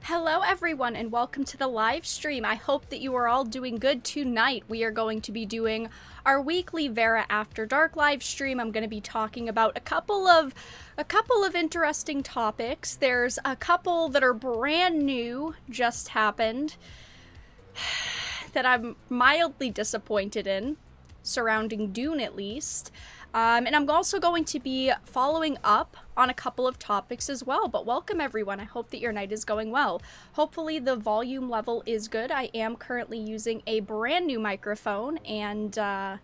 Hello everyone and welcome to the live stream. I hope that you are all doing good tonight. We are going to be doing our weekly Vera After Dark live stream. I'm going to be talking about a couple of interesting topics. There's a couple that are brand new, just happened, that I'm mildly disappointed in, surrounding Dune at least. And I'm also going to be following up on a couple of topics as well. But welcome everyone. I hope that your night is going well. Hopefully the volume level is good. I am currently using a brand new microphone, and I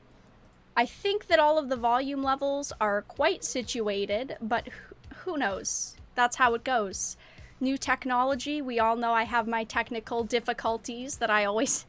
think that all of the volume levels are quite situated, but who knows? That's how it goes. New technology. We all know I have my technical difficulties that I always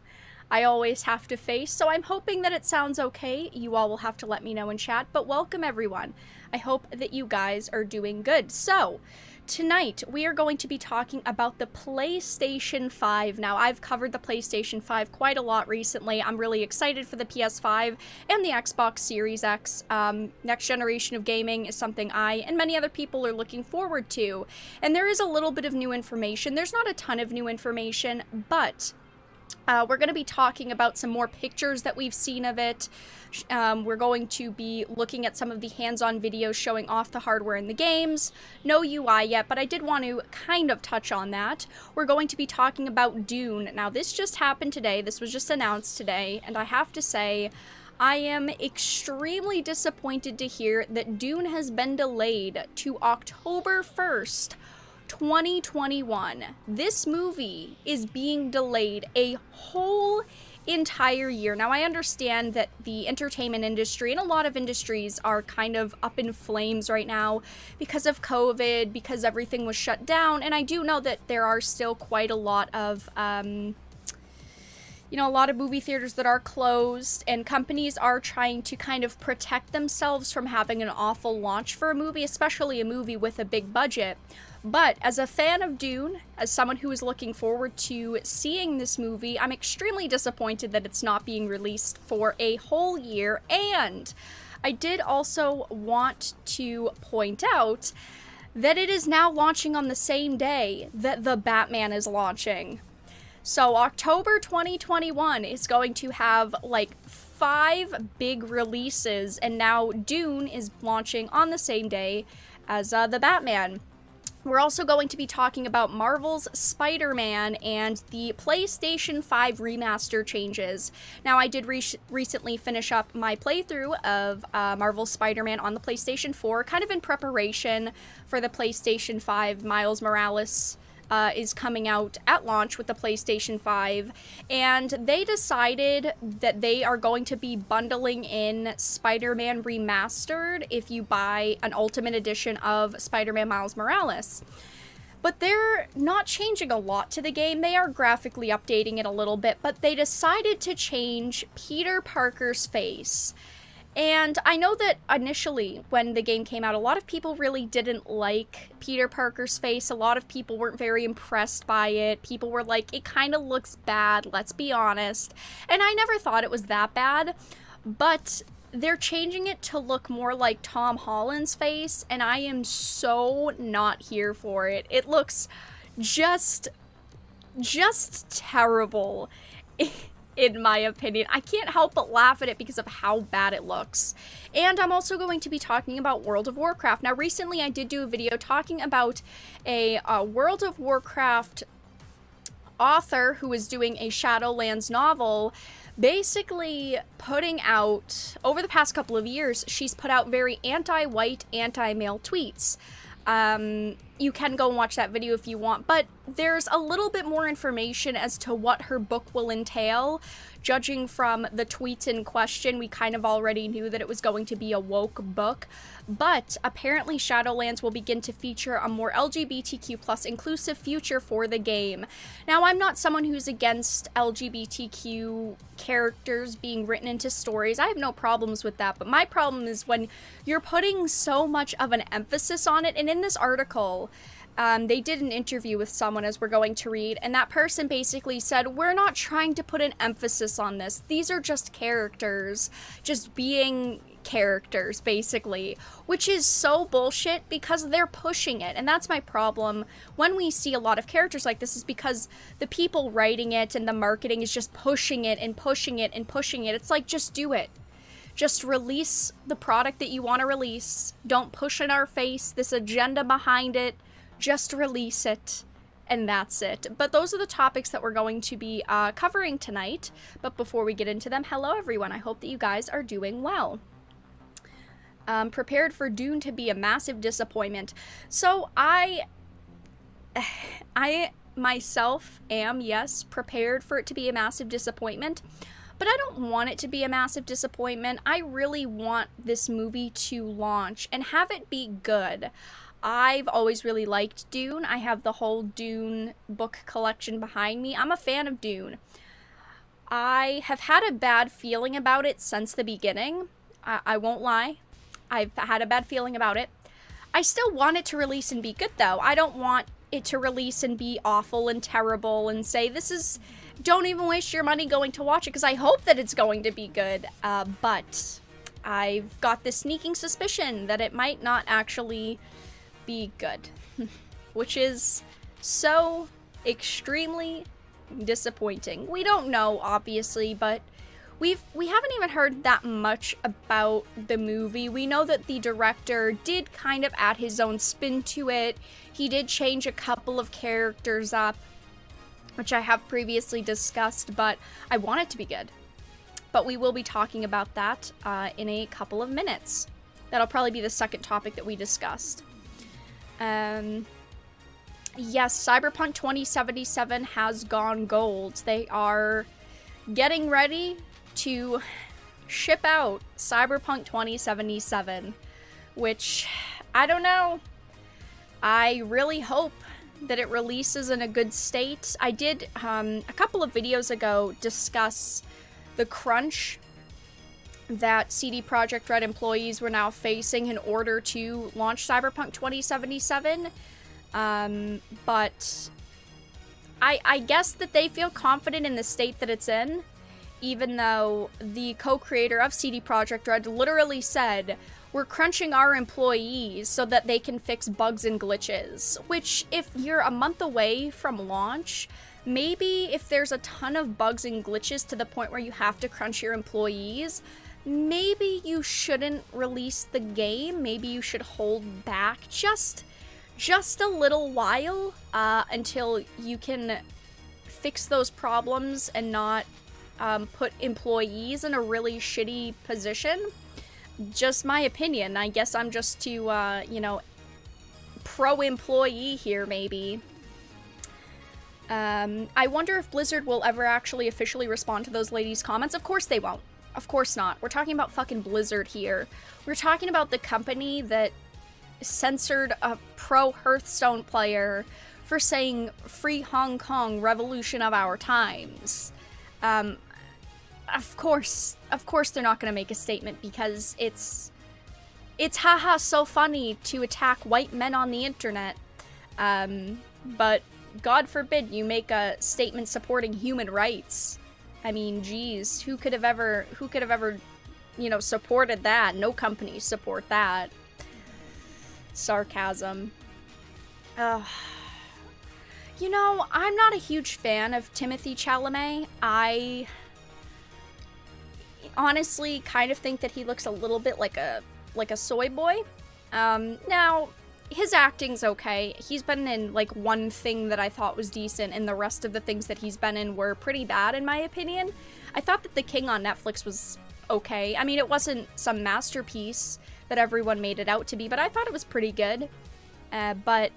have to face, so I'm hoping that it sounds okay. You all will have to let me know in chat, but welcome everyone. I hope that you guys are doing good. So, tonight we are going to be talking about the PlayStation 5. Now, I've covered the PlayStation 5 quite a lot recently. I'm really excited for the PS5 and the Xbox Series X. Next generation of gaming is something I and many other people are looking forward to. And there is a little bit of new information. There's not a ton of new information, but we're going to be talking about some more pictures that we've seen of it. We're going to be looking at some of the hands-on videos showing off the hardware in the games. No UI yet, but I did want to kind of touch on that. We're going to be talking about Dune. Now, this just happened today. This was just announced today, and I have to say, I am extremely disappointed to hear that Dune has been delayed to October 1st. 2021. This movie is being delayed a whole entire year. Now, I understand that the entertainment industry and a lot of industries are kind of up in flames right now because of COVID, because everything was shut down, and I do know that there are still quite a lot of a lot of movie theaters that are closed, and companies are trying to kind of protect themselves from having an awful launch for a movie, especially a movie with a big budget. But as a fan of Dune, as someone who is looking forward to seeing this movie, I'm extremely disappointed that it's not being released for a whole year. And I did also want to point out that it is now launching on the same day that The Batman is launching. So October 2021 is going to have like 5 big releases, and now Dune is launching on the same day as The Batman. We're also going to be talking about Marvel's Spiderman and the PlayStation 5 remaster changes. Now, I did recently finish up my playthrough of Marvel's Spider-Man on the PlayStation 4, kind of in preparation for the PlayStation 5. Miles Morales is coming out at launch with the PlayStation 5, and they decided that they are going to be bundling in Spider-Man Remastered if you buy an Ultimate Edition of Spider-Man Miles Morales. But they're not changing a lot to the game. They are graphically updating it a little bit, but they decided to change Peter Parker's face. And I know that initially, when the game came out, a lot of people really didn't like Peter Parker's face. A lot of people weren't very impressed by it. People were like, it kind of looks bad, let's be honest. And I never thought it was that bad, but they're changing it to look more like Tom Holland's face, and I am so not here for it. It looks just terrible. In my opinion. I can't help but laugh at it because of how bad it looks. And I'm also going to be talking about World of Warcraft. Now, recently I did do a video talking about a World of Warcraft author who is doing a Shadowlands novel, basically putting out, over the past couple of years, she's put out very anti-white, anti-male tweets. You can go and watch that video if you want, but there's a little bit more information as to what her book will entail. Judging from the tweets in question, we kind of already knew that it was going to be a woke book, but apparently Shadowlands will begin to feature a more LGBTQ plus inclusive future for the game. Now, I'm not someone who's against LGBTQ characters being written into stories. I have no problems with that, but my problem is when you're putting so much of an emphasis on it. And in this article, they did an interview with someone, as we're going to read, and that person basically said, we're not trying to put an emphasis on this. These are just characters just being characters, basically, which is so bullshit because they're pushing it. And that's my problem when we see a lot of characters like this, is because the people writing it and the marketing is just pushing it and pushing it and pushing it. It's like, just do it. Just release the product that you want to release. Don't push in our face this agenda behind it. Just release it. And that's it. But those are the topics that we're going to be covering tonight. But before we get into them, hello everyone. I hope that you guys are doing well. Prepared for Dune to be a massive disappointment. So I myself am, yes, prepared for it to be a massive disappointment. But I don't want it to be a massive disappointment. I really want this movie to launch and have it be good. I've always really liked Dune. I have the whole Dune book collection behind me. I'm a fan of Dune. I have had a bad feeling about it since the beginning. I won't lie. I've had a bad feeling about it. I still want it to release and be good, though. I don't want it to release and be awful and terrible and say, this is... Don't even waste your money going to watch it, because I hope that it's going to be good. But I've got this sneaking suspicion that it might not actually be good. Which is so extremely disappointing. We don't know, obviously, but we haven't even heard that much about the movie. We know that the director did kind of add his own spin to it. He did change a couple of characters up, which I have previously discussed, but I want it to be good. But we will be talking about that in a couple of minutes. That'll probably be the second topic that we discussed. Yes, Cyberpunk 2077 has gone gold. They are getting ready to ship out Cyberpunk 2077, which, I don't know. I really hope that it releases in a good state. I did, a couple of videos ago, discuss the crunch that CD Projekt Red employees were now facing in order to launch Cyberpunk 2077. But I guess that they feel confident in the state that it's in, even though the co-creator of CD Projekt Red literally said, we're crunching our employees so that they can fix bugs and glitches. Which, if you're a month away from launch, maybe if there's a ton of bugs and glitches to the point where you have to crunch your employees, maybe you shouldn't release the game. Maybe you should hold back just a little while until you can fix those problems and not put employees in a really shitty position. Just my opinion. I guess I'm just too, pro-employee here, maybe. I wonder if Blizzard will ever actually officially respond to those ladies' comments. Of course they won't. Of course not. We're talking about fucking Blizzard here. We're talking about the company that censored a pro-Hearthstone player for saying "Free Hong Kong, revolution of our times." Of course they're not going to make a statement, because it's haha so funny to attack white men on the internet. But God forbid you make a statement supporting human rights. I mean, geez, who could have ever, supported that? No companies support that. Sarcasm. I'm not a huge fan of Timothée Chalamet. I honestly kind of think that he looks a little bit like a soy boy. Now, his acting's okay. He's been in, one thing that I thought was decent, and the rest of the things that he's been in were pretty bad, in my opinion. I thought that The King on Netflix was okay. I mean, it wasn't some masterpiece that everyone made it out to be, but I thought it was pretty good. But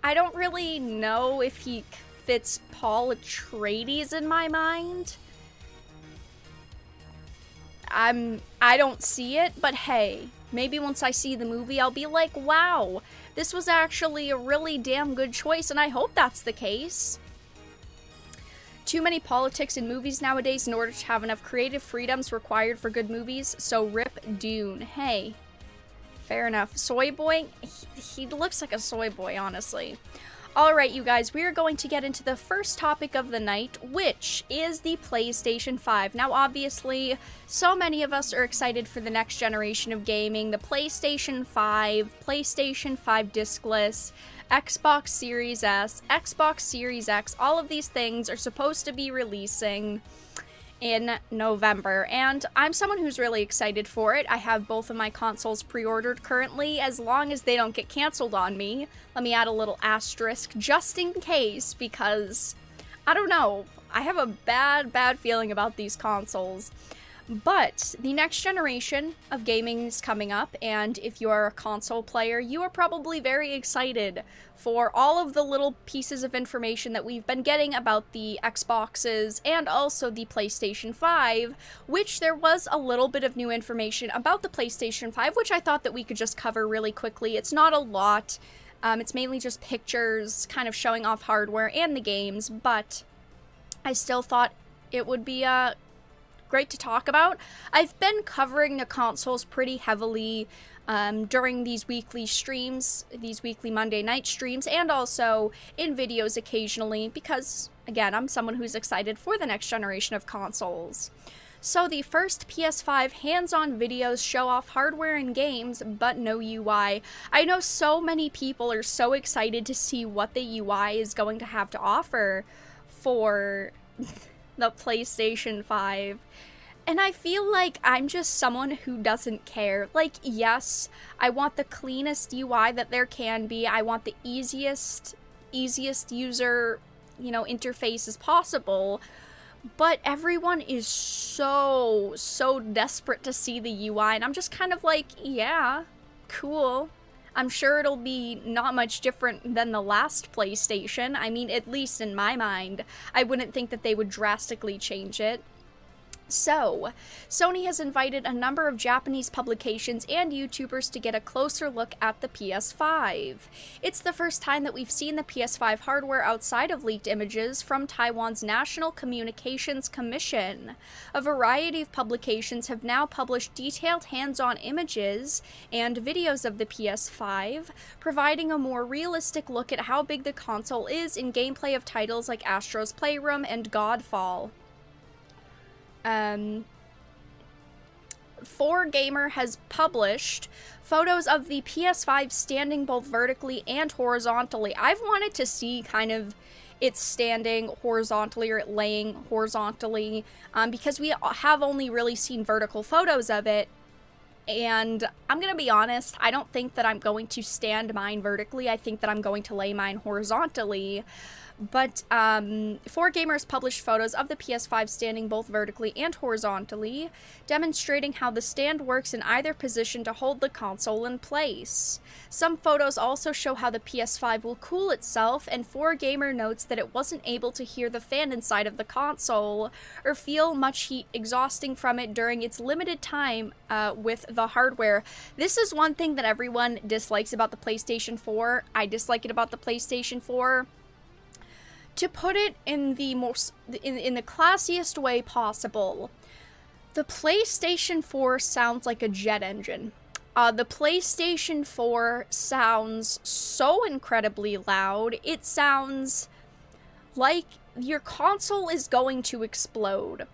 I don't really know if he fits Paul Atreides in my mind. I don't see it, but hey, maybe once I see the movie, I'll be like, wow, this was actually a really damn good choice, and I hope that's the case. Too many politics in movies nowadays in order to have enough creative freedoms required for good movies, so rip Dune. Hey, fair enough. Soy boy? He looks like a soy boy, honestly. Alright, you guys, we are going to get into the first topic of the night, which is the PlayStation 5. Now, obviously, so many of us are excited for the next generation of gaming. The PlayStation 5 discless, Xbox Series S, Xbox Series X, all of these things are supposed to be releasing in November, and I'm someone who's really excited for it. I have both of my consoles pre-ordered currently, as long as they don't get canceled on me. Let me add a little asterisk just in case, because I don't know, I have a bad feeling about these consoles. But the next generation of gaming is coming up, and if you are a console player, you are probably very excited for all of the little pieces of information that we've been getting about the Xboxes and also the PlayStation 5, which there was a little bit of new information about the PlayStation 5, which I thought that we could just cover really quickly. It's not a lot. It's mainly just pictures kind of showing off hardware and the games, but I still thought it would be great to talk about. I've been covering the consoles pretty heavily during these weekly streams, these weekly Monday night streams, and also in videos occasionally because, again, I'm someone who's excited for the next generation of consoles. So the first PS5 hands-on videos show off hardware and games, but no UI. I know so many people are so excited to see what the UI is going to have to offer for the PlayStation 5. And I feel like I'm just someone who doesn't care. Like, yes, I want the cleanest UI that there can be. I want the easiest user, interface as possible. But everyone is so desperate to see the UI, and I'm just kind of like, yeah, cool. I'm sure it'll be not much different than the last PlayStation. I mean, at least in my mind, I wouldn't think that they would drastically change it. So, Sony has invited a number of Japanese publications and YouTubers to get a closer look at the PS5. It's the first time that we've seen the PS5 hardware outside of leaked images from Taiwan's National Communications Commission. A variety of publications have now published detailed hands-on images and videos of the PS5, providing a more realistic look at how big the console is in gameplay of titles like Astro's Playroom and Godfall. 4Gamer has published photos of the PS5 standing both vertically and horizontally. I've wanted to see kind of it standing horizontally or it laying horizontally because we have only really seen vertical photos of it. And I'm going to be honest, I don't think that I'm going to stand mine vertically. I think that I'm going to lay mine horizontally. But 4Gamers published photos of the PS5 standing both vertically and horizontally, demonstrating how the stand works in either position to hold the console in place. Some photos also show how the PS5 will cool itself, and 4Gamer notes that it wasn't able to hear the fan inside of the console or feel much heat exhausting from it during its limited time with the hardware. This is one thing that everyone dislikes about the PlayStation 4. I dislike it about the PlayStation 4. To put it in the in the classiest way possible, the PlayStation 4 sounds like a jet engine. The PlayStation 4 sounds so incredibly loud. It sounds like your console is going to explode.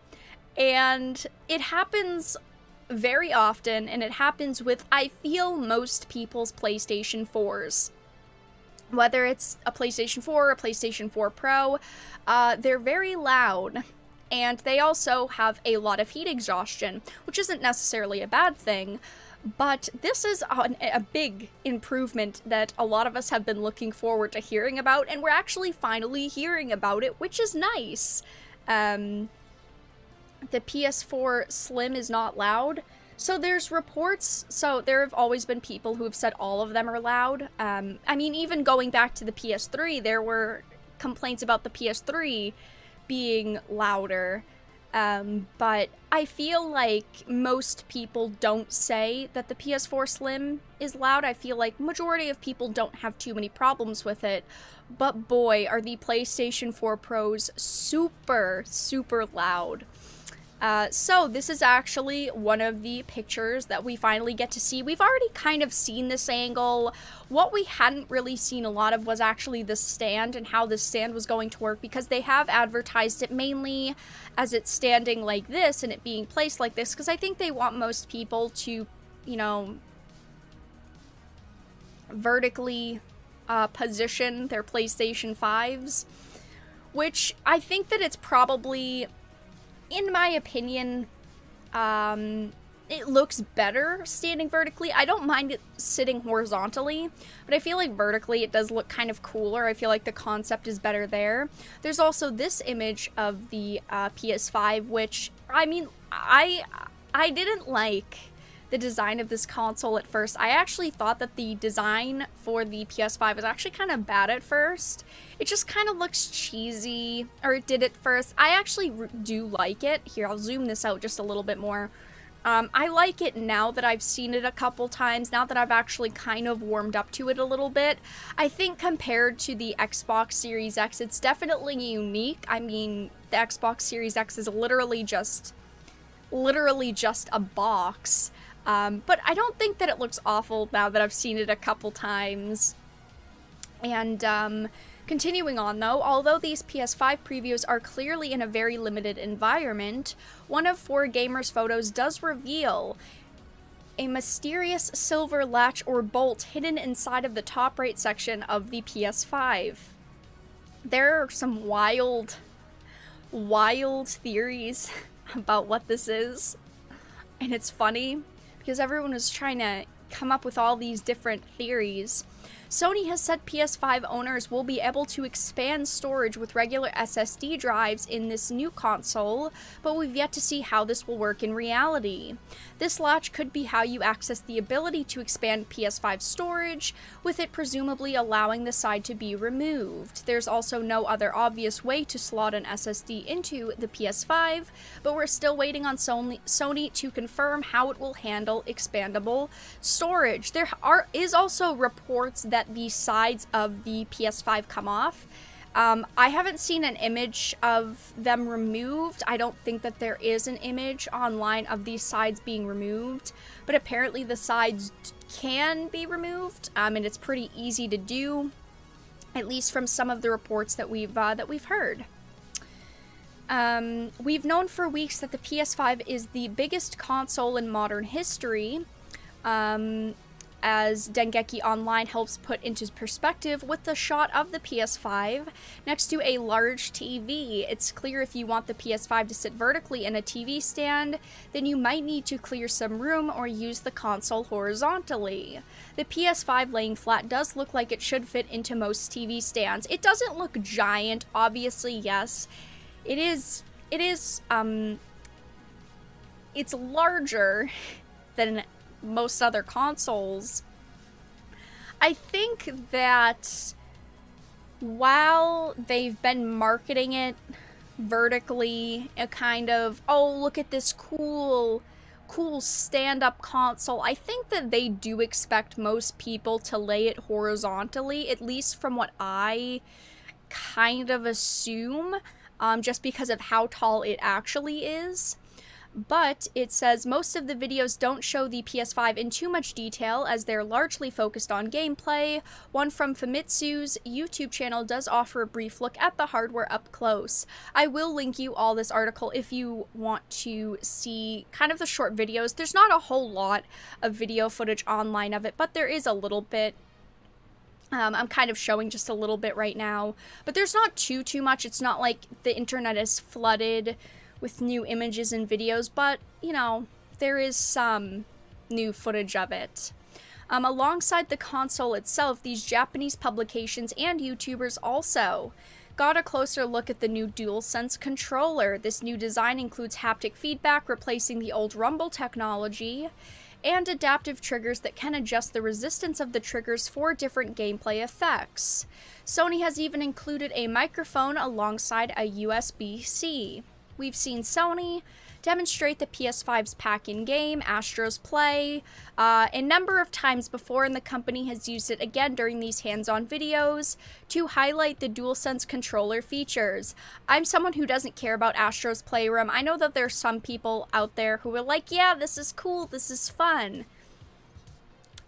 And it happens very often, and it happens with, I feel, most people's PlayStation 4s. Whether it's a PlayStation 4 or a PlayStation 4 Pro, they're very loud, and they also have a lot of heat exhaustion, which isn't necessarily a bad thing, but this is a big improvement that a lot of us have been looking forward to hearing about, and we're actually finally hearing about it, which is nice. The PS4 Slim is not loud. So there's reports, so there have always been people who have said all of them are loud. I mean, even going back to the PS3, there were complaints about the PS3 being louder. But I feel like most people don't say that the PS4 Slim is loud. I feel like majority of people don't have too many problems with it. But boy, are the PlayStation 4 Pros super loud. So this is actually one of the pictures that we finally get to see. We've already kind of seen this angle. What we hadn't really seen a lot of was actually the stand and how the stand was going to work, because they have advertised it mainly as it's standing like this and it being placed like this, because I think they want most people to, you know, vertically position their PlayStation 5s, which I think that it's probably, in my opinion, it looks better standing vertically. I don't mind it sitting horizontally, but I feel like vertically it does look kind of cooler. I feel like the concept is better there. There's also this image of the PS5, which, I mean, I didn't like the design of this console at first. I actually thought that the design for the PS5 was actually kind of bad at first. It just kind of looks cheesy, or it did at first. I actually do like it. Here, I'll zoom this out just a little bit more. I like it now that I've seen it a couple times, now that I've actually kind of warmed up to it a little bit. I think compared to the Xbox Series X, it's definitely unique. I mean, the Xbox Series X is literally just a box. But I don't think that it looks awful now that I've seen it a couple times. And, continuing on though, although these PS5 previews are clearly in a very limited environment, one of 4Gamer's photos does reveal a mysterious silver latch or bolt hidden inside of the top right section of the PS5. There are some wild theories about what this is, and it's funny because everyone was trying to come up with all these different theories. Sony has said PS5 owners will be able to expand storage with regular SSD drives in this new console, but we've yet to see how this will work in reality. This latch could be how you access the ability to expand PS5 storage, with it presumably allowing the side to be removed. There's also no other obvious way to slot an SSD into the PS5, but we're still waiting on Sony to confirm how it will handle expandable storage. There is also reports that the sides of the PS5 come off. I haven't seen an image of them removed. I don't think that there is an image online of these sides being removed, but apparently the sides can be removed, and it's pretty easy to do, at least from some of the reports that we've heard. We've known for weeks that the PS5 is the biggest console in modern history, as Dengeki Online helps put into perspective with the shot of the PS5 next to a large TV. It's clear if you want the PS5 to sit vertically in a TV stand, then you might need to clear some room or use the console horizontally. The PS5 laying flat does look like it should fit into most TV stands. It doesn't look giant, obviously, yes. It's larger than most other consoles. I think that while they've been marketing it vertically, a kind of, oh, look at this cool stand-up console, I think that they do expect most people to lay it horizontally, at least from what I kind of assume, just because of how tall it actually is. But it says most of the videos don't show the PS5 in too much detail, as they're largely focused on gameplay. One from Famitsu's YouTube channel does offer a brief look at the hardware up close. I will link you all this article if you want to see kind of the short videos. There's not a whole lot of video footage online of it, but there is a little bit. I'm kind of showing just a little bit right now, but there's not too much. It's not like the internet is flooded with new images and videos, but, you know, there is some new footage of it. Alongside the console itself, these Japanese publications and YouTubers also got a closer look at the new DualSense controller. This new design includes haptic feedback, replacing the old rumble technology, and adaptive triggers that can adjust the resistance of the triggers for different gameplay effects. Sony has even included a microphone alongside a USB-C. We've seen Sony demonstrate the PS5's pack-in-game, Astro's Play. A number of times before, and the company has used it again during these hands-on videos to highlight the DualSense controller features. I'm someone who doesn't care about Astro's Playroom. I know that there's some people out there who are like, yeah, this is cool, this is fun.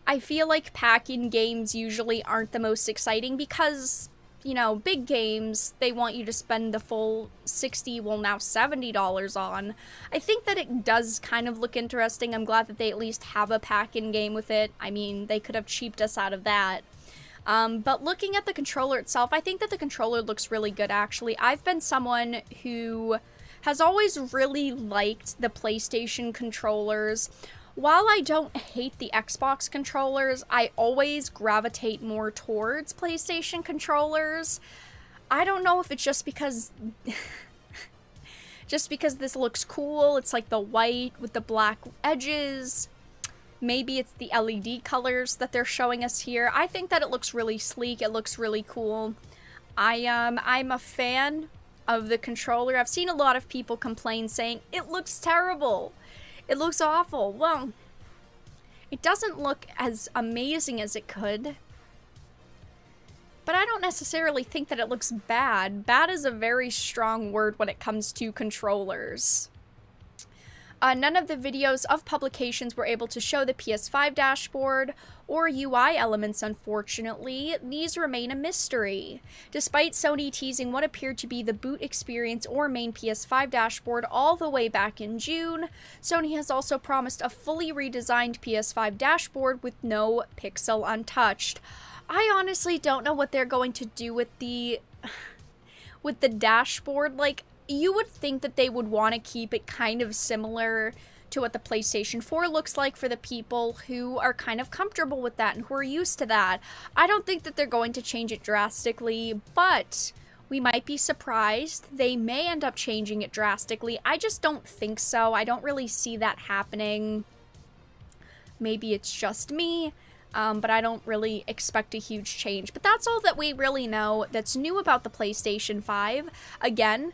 I feel like pack-in games usually aren't the most exciting because, you know, big games, they want you to spend the full $60, well now $70 on. I think that it does kind of look interesting. I'm glad that they at least have a pack-in game with it. I mean, they could have cheaped us out of that. But looking at the controller itself, I think that the controller looks really good, actually. I've been someone who has always really liked the PlayStation controllers. While I don't hate the Xbox controllers, I always gravitate more towards PlayStation controllers. I don't know if it's just because this looks cool. It's like the white with the black edges. Maybe it's the LED colors that they're showing us here. I think that it looks really sleek. It looks really cool. I'm a fan of the controller. I've seen a lot of people complain saying, it looks terrible. It looks awful. Well, it doesn't look as amazing as it could. But I don't necessarily think that it looks bad. Bad is a very strong word when it comes to controllers. None of the videos of publications were able to show the PS5 dashboard or UI elements, unfortunately. These remain a mystery. Despite Sony teasing what appeared to be the boot experience or main PS5 dashboard all the way back in June, Sony has also promised a fully redesigned PS5 dashboard with no pixel untouched. I honestly don't know what they're going to do with the dashboard. Like, you would think that they would want to keep it kind of similar to what the PlayStation 4 looks like for the people who are kind of comfortable with that and who are used to that. I don't think that they're going to change it drastically, but we might be surprised. They may end up changing it drastically. I just don't think so. I don't really see that happening. Maybe it's just me, but I don't really expect a huge change. But that's all that we really know that's new about the PlayStation 5. Again,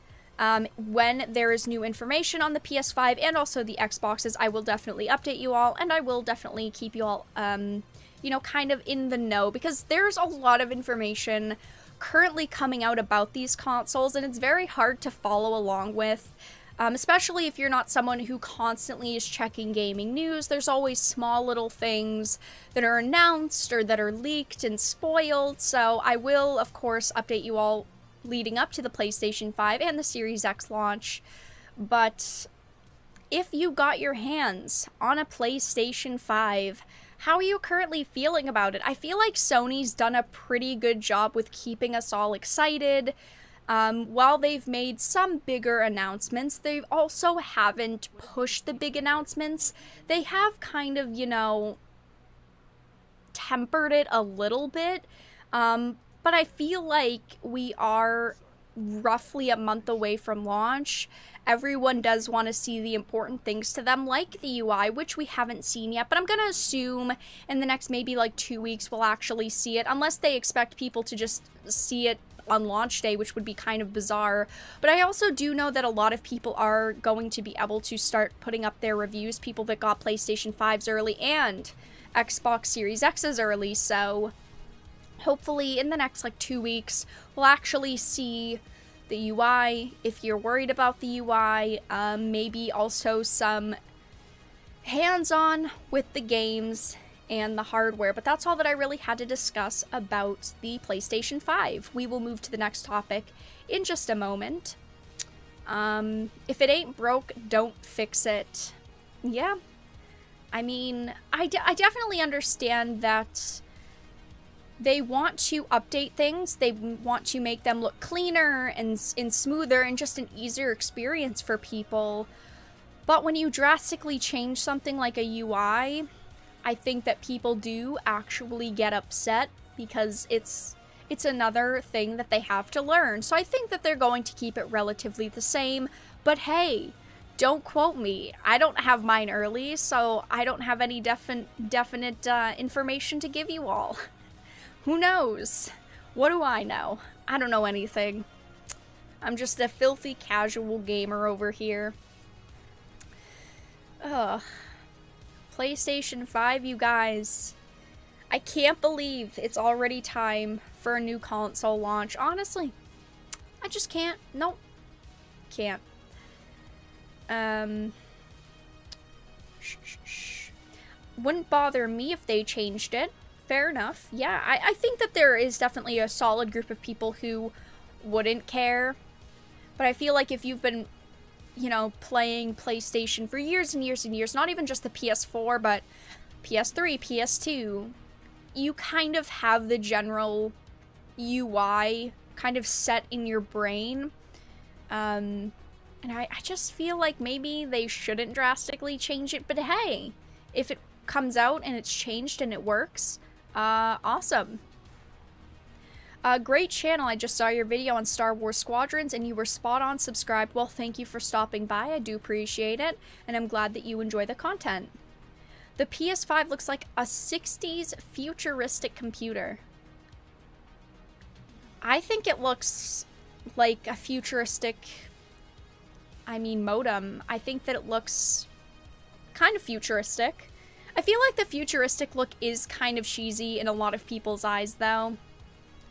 when there is new information on the PS5 and also the Xboxes, I will definitely update you all, and I will definitely keep you all, you know, kind of in the know, because there's a lot of information currently coming out about these consoles, and it's very hard to follow along with, especially if you're not someone who constantly is checking gaming news. There's always small little things that are announced or that are leaked and spoiled, so I will, of course, update you all leading up to the PlayStation 5 and the Series X launch. But if you got your hands on a PlayStation 5, how are you currently feeling about it? I feel like Sony's done a pretty good job with keeping us all excited. While they've made some bigger announcements, they also haven't pushed the big announcements. They have kind of, you know, tempered it a little bit. But I feel like we are roughly a month away from launch. Everyone does want to see the important things to them, like the UI, which we haven't seen yet. But I'm going to assume in the next maybe like 2 weeks we'll actually see it, unless they expect people to just see it on launch day, which would be kind of bizarre. But I also do know that a lot of people are going to be able to start putting up their reviews, people that got PlayStation 5s early and Xbox Series X's early, so hopefully in the next like 2 weeks we'll actually see the UI. If you're worried about the UI, maybe also some hands-on with the games and the hardware. But that's all that I really had to discuss about the PlayStation 5. We will move to the next topic in just a moment. If it ain't broke, don't fix it. Yeah, I mean, I definitely understand that they want to update things. They want to make them look cleaner and smoother and just an easier experience for people. But when you drastically change something like a UI, I think that people do actually get upset because it's another thing that they have to learn. So I think that they're going to keep it relatively the same. But hey, don't quote me. I don't have mine early, so I don't have any definite information to give you all. Who knows? What do I know? I don't know anything. I'm just a filthy casual gamer over here. Ugh. PlayStation 5, you guys. I can't believe it's already time for a new console launch. Honestly, I just can't. Nope. Can't. Wouldn't bother me if they changed it. Fair enough. Yeah, I think that there is definitely a solid group of people who wouldn't care. But I feel like if you've been, you know, playing PlayStation for years and years and years, not even just the PS4, but PS3, PS2, you kind of have the general UI kind of set in your brain. And I just feel like maybe they shouldn't drastically change it, but hey, if it comes out and it's changed and it works, awesome. Great channel. I just saw your video on Star Wars Squadrons and you were spot on subscribed. Well, thank you for stopping by. I do appreciate it, and I'm glad that you enjoy the content. The PS5 looks like a 60s futuristic computer. I think it looks like a futuristic, modem. I think that it looks kind of futuristic. I feel like the futuristic look is kind of cheesy in a lot of people's eyes, though.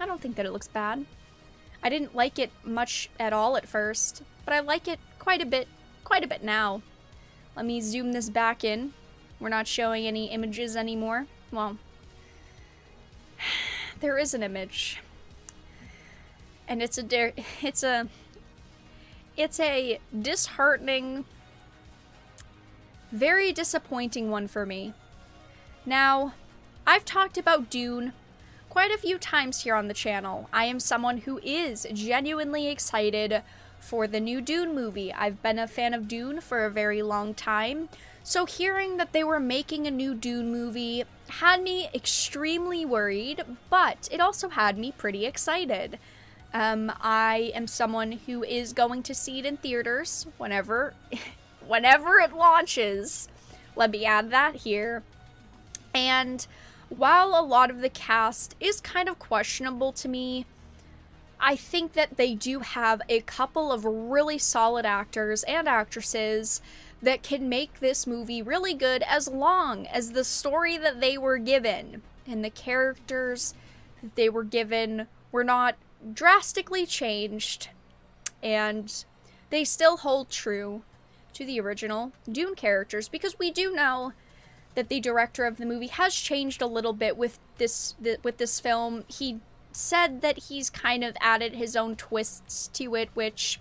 I don't think that it looks bad. I didn't like it much at all at first, but I like it quite a bit now. Let me zoom this back in. We're not showing any images anymore. Well, there is an image. And it's a disheartening, very disappointing one for me. Now, I've talked about Dune quite a few times here on the channel. I am someone who is genuinely excited for the new Dune movie. I've been a fan of Dune for a very long time, so hearing that they were making a new Dune movie had me extremely worried, but it also had me pretty excited. I am someone who is going to see it in theaters whenever it launches. Let me add that here. And while a lot of the cast is kind of questionable to me, I think that they do have a couple of really solid actors and actresses that can make this movie really good as long as the story that they were given and the characters that they were given were not drastically changed, and they still hold true to the original Dune characters, because we do know that the director of the movie has changed a little bit with this film. He said that he's kind of added his own twists to it, which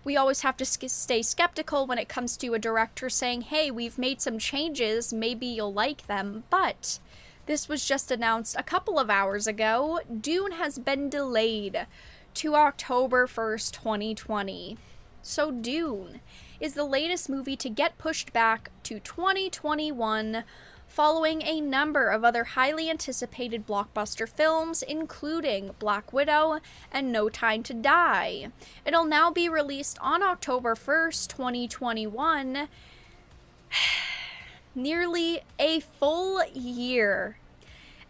we always have to stay skeptical when it comes to a director saying, hey, we've made some changes, maybe you'll like them. But this was just announced a couple of hours ago. Dune has been delayed to October 1st, 2020. So Dune is the latest movie to get pushed back to 2021, following a number of other highly anticipated blockbuster films, including Black Widow and No Time to Die. It'll now be released on October 1st, 2021, nearly a full year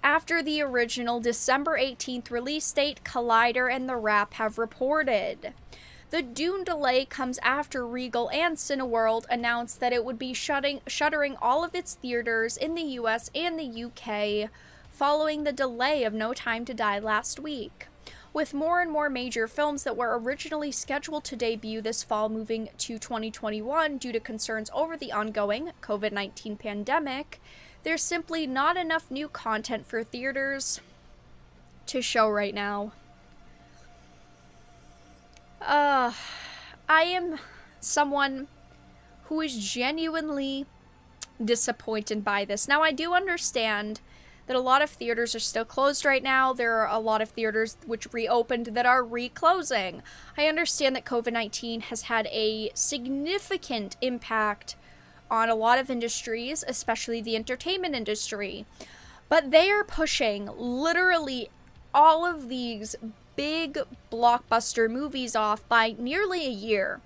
after the original December 18th release date, Collider and The Wrap have reported. The Dune delay comes after Regal and Cineworld announced that it would be shuttering all of its theaters in the US and the UK following the delay of No Time to Die last week. With more and more major films that were originally scheduled to debut this fall moving to 2021 due to concerns over the ongoing COVID-19 pandemic, there's simply not enough new content for theaters to show right now. I am someone who is genuinely disappointed by this. Now, I do understand that a lot of theaters are still closed right now. There are a lot of theaters which reopened that are reclosing. I understand that COVID-19 has had a significant impact on a lot of industries, especially the entertainment industry. But they are pushing literally all of these big blockbuster movies off by nearly a year.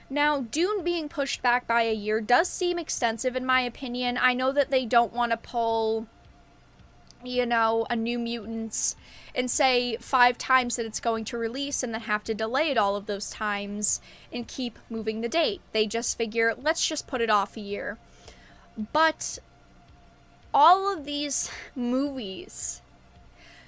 Now, Dune being pushed back by a year does seem extensive in my opinion. I know that they don't want to pull you know, a New Mutants and say 5 times that it's going to release and then have to delay it all of those times and keep moving the date. They just figure, let's just put it off a year. But all of these movies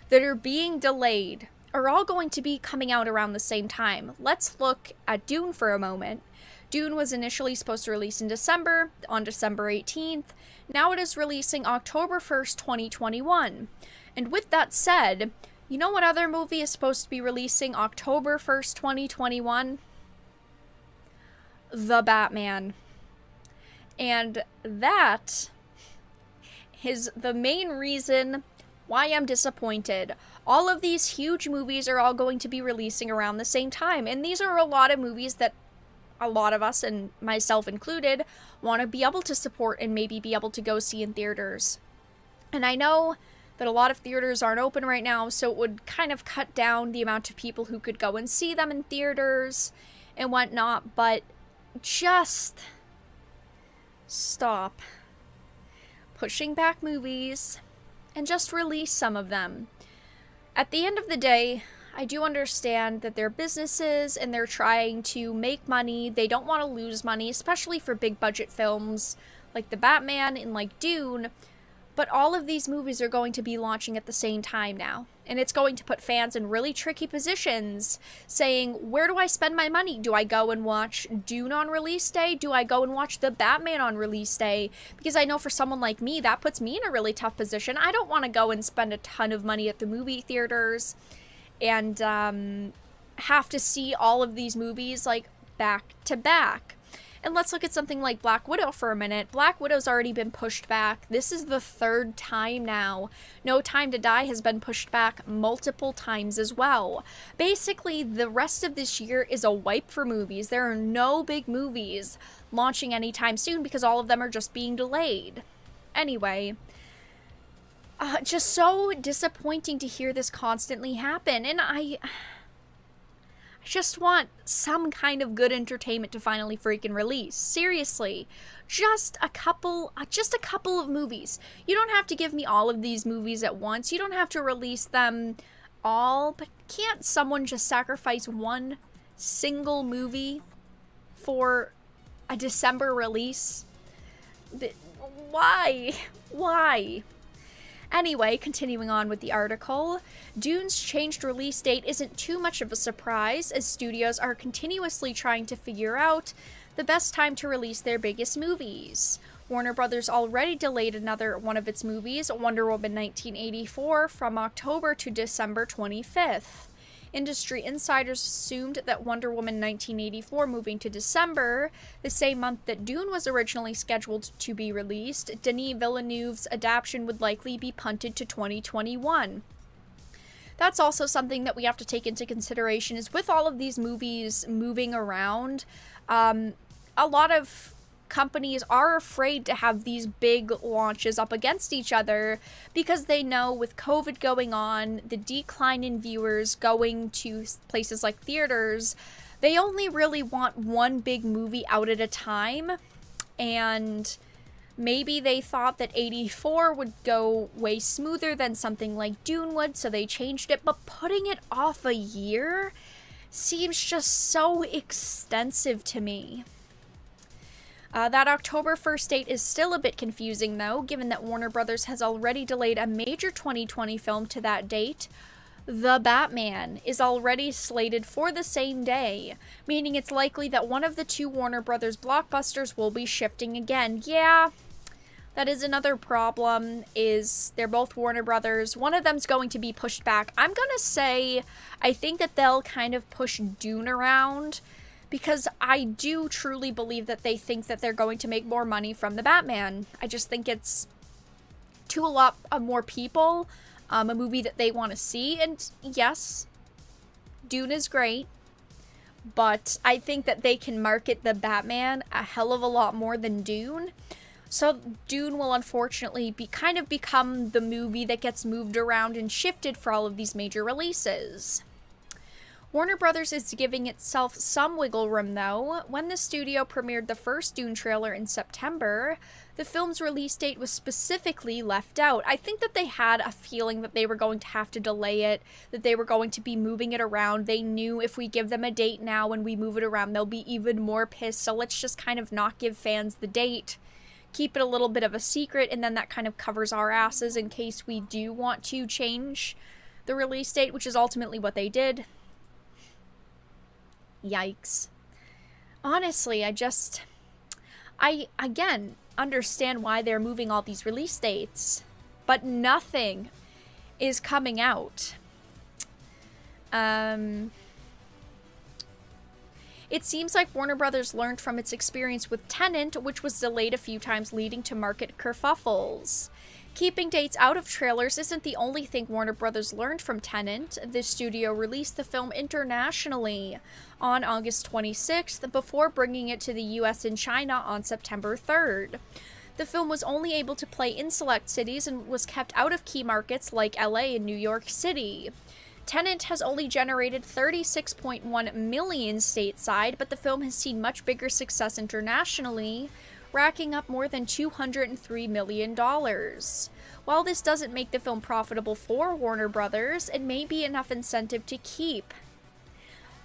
that are being delayed are all going to be coming out around the same time. Let's look at Dune for a moment. Dune was initially supposed to release in December, on December 18th. Now it is releasing October 1st, 2021. And with that said, you know what other movie is supposed to be releasing October 1st, 2021? The Batman. And that is the main reason why I'm disappointed. All of these huge movies are all going to be releasing around the same time. And these are a lot of movies that a lot of us, and myself included, want to be able to support and maybe be able to go see in theaters. And I know that a lot of theaters aren't open right now, so it would kind of cut down the amount of people who could go and see them in theaters and whatnot, but just stop pushing back movies and just release some of them. At the end of the day, I do understand that they're businesses and they're trying to make money. They don't want to lose money, especially for big budget films like The Batman and like Dune. But all of these movies are going to be launching at the same time now. And it's going to put fans in really tricky positions, saying, where do I spend my money? Do I go and watch Dune on release day? Do I go and watch The Batman on release day? Because I know for someone like me, that puts me in a really tough position. I don't want to go and spend a ton of money at the movie theaters and have to see all of these movies like back to back. And let's look at something like Black Widow for a minute. Black Widow's already been pushed back. This is the 3rd time now. No Time to Die has been pushed back multiple times as well. Basically, the rest of this year is a wipe for movies. There are no big movies launching anytime soon because all of them are just being delayed. Anyway, just so disappointing to hear this constantly happen. And I just want some kind of good entertainment to finally freaking release. Seriously, just a couple of movies. You don't have to give me all of these movies at once. You don't have to release them all, but can't someone just sacrifice one single movie for a December release? Why? Why? Anyway, continuing on with the article, Dune's changed release date isn't too much of a surprise, as studios are continuously trying to figure out the best time to release their biggest movies. Warner Brothers already delayed another one of its movies, Wonder Woman 1984, from October to December 25th. Industry insiders assumed that Wonder Woman 1984 moving to December, the same month that Dune was originally scheduled to be released, Denis Villeneuve's adaptation would likely be punted to 2021. That's also something that we have to take into consideration, is with all of these movies moving around, a lot of companies are afraid to have these big launches up against each other because they know with COVID going on, the decline in viewers going to places like theaters, they only really want one big movie out at a time. And maybe they thought that 84 would go way smoother than something like Dune would, so they changed it. But putting it off a year seems just so extensive to me. That October 1st date is still a bit confusing, though, given that Warner Brothers has already delayed a major 2020 film to that date. The Batman is already slated for the same day, meaning it's likely that one of the two Warner Brothers blockbusters will be shifting again. Yeah, that is another problem, is they're both Warner Brothers. One of them's going to be pushed back. I'm gonna say I think that they'll kind of push Dune around, because I do truly believe that they think that they're going to make more money from the Batman. I just think it's to a lot of more people, a movie that they want to see. And yes, Dune is great, but I think that they can market the Batman a hell of a lot more than Dune. So Dune will unfortunately become the movie that gets moved around and shifted for all of these major releases. Warner Brothers is giving itself some wiggle room, though. When the studio premiered the first Dune trailer in September, the film's release date was specifically left out. I think that they had a feeling that they were going to have to delay it, that they were going to be moving it around. They knew if we give them a date now and we move it around, they'll be even more pissed. So let's just kind of not give fans the date, keep it a little bit of a secret, and then that kind of covers our asses in case we do want to change the release date, which is ultimately what they did. Yikes. Honestly, I again understand why they're moving all these release dates, but nothing is coming out. It seems like Warner Brothers learned from its experience with Tenet, which was delayed a few times, leading to market kerfuffles. Keeping dates out of trailers isn't the only thing Warner Brothers learned from Tenet. The studio released the film internationally on August 26th before bringing it to the US and China on September 3rd. The film was only able to play in select cities and was kept out of key markets like LA and New York City. Tenet has only generated $36.1 million stateside, but the film has seen much bigger success internationally, racking up more than $203 million. While this doesn't make the film profitable for Warner Brothers, it may be enough incentive to keep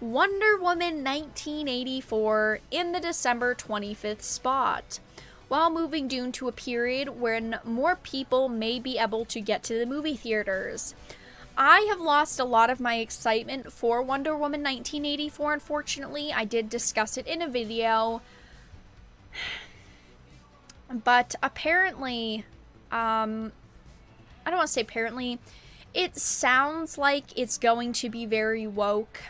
Wonder Woman 1984 in the December 25th spot, while moving Dune to a period when more people may be able to get to the movie theaters. I have lost a lot of my excitement for Wonder Woman 1984, unfortunately. I did discuss it in a video. But apparently, I don't want to say apparently, it sounds like it's going to be very woke,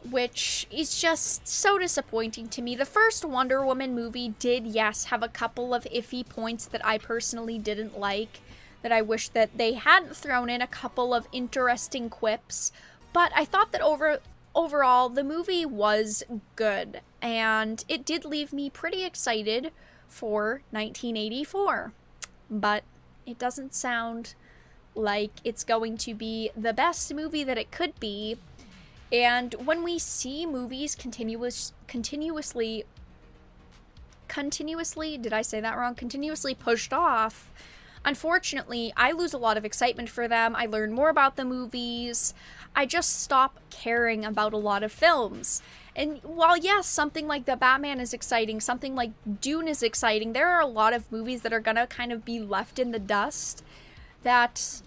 which is just so disappointing to me. The first Wonder Woman movie did, yes, have a couple of iffy points that I personally didn't like, that I wish that they hadn't thrown in a couple of interesting quips, but I thought that overall, the movie was good, and it did leave me pretty excited for 1984. But it doesn't sound like it's going to be the best movie that it could be. And when we see movies continuously, did I say that wrong? Continuously pushed off, unfortunately, I lose a lot of excitement for them. I learn more about the movies. I just stop caring about a lot of films. And while, yes, something like The Batman is exciting, something like Dune is exciting, there are a lot of movies that are gonna kind of be left in the dust that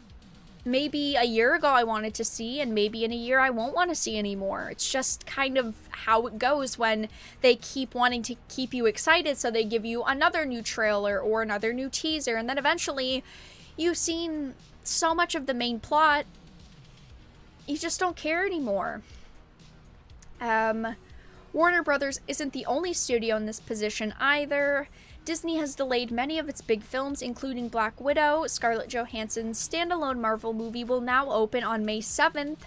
maybe a year ago I wanted to see, and maybe in a year I won't want to see anymore. It's just kind of how it goes when they keep wanting to keep you excited, so they give you another new trailer or another new teaser, and then eventually you've seen so much of the main plot, you just don't care anymore. Warner Brothers isn't the only studio in this position either. Disney has delayed many of its big films, including Black Widow. Scarlett Johansson's standalone Marvel movie will now open on May 7th,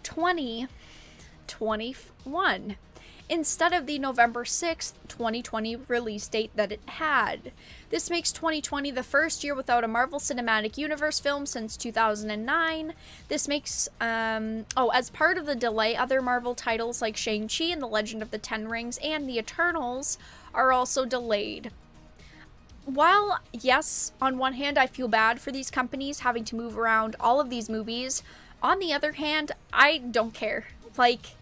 2021, instead of the November 6th, 2020 release date that it had. This makes 2020 the first year without a Marvel Cinematic Universe film since 2009. This makes, as part of the delay, other Marvel titles like Shang-Chi and The Legend of the Ten Rings and The Eternals are also delayed. While, yes, on one hand, I feel bad for these companies having to move around all of these movies, on the other hand, I don't care. Like,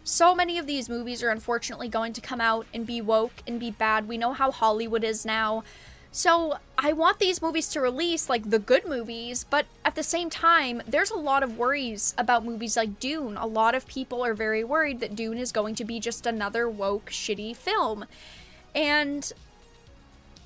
so many of these movies are unfortunately going to come out and be woke and be bad. We know how Hollywood is now. So I want these movies to release, like the good movies, but at the same time, there's a lot of worries about movies like Dune. A lot of people are very worried that Dune is going to be just another woke, shitty film. And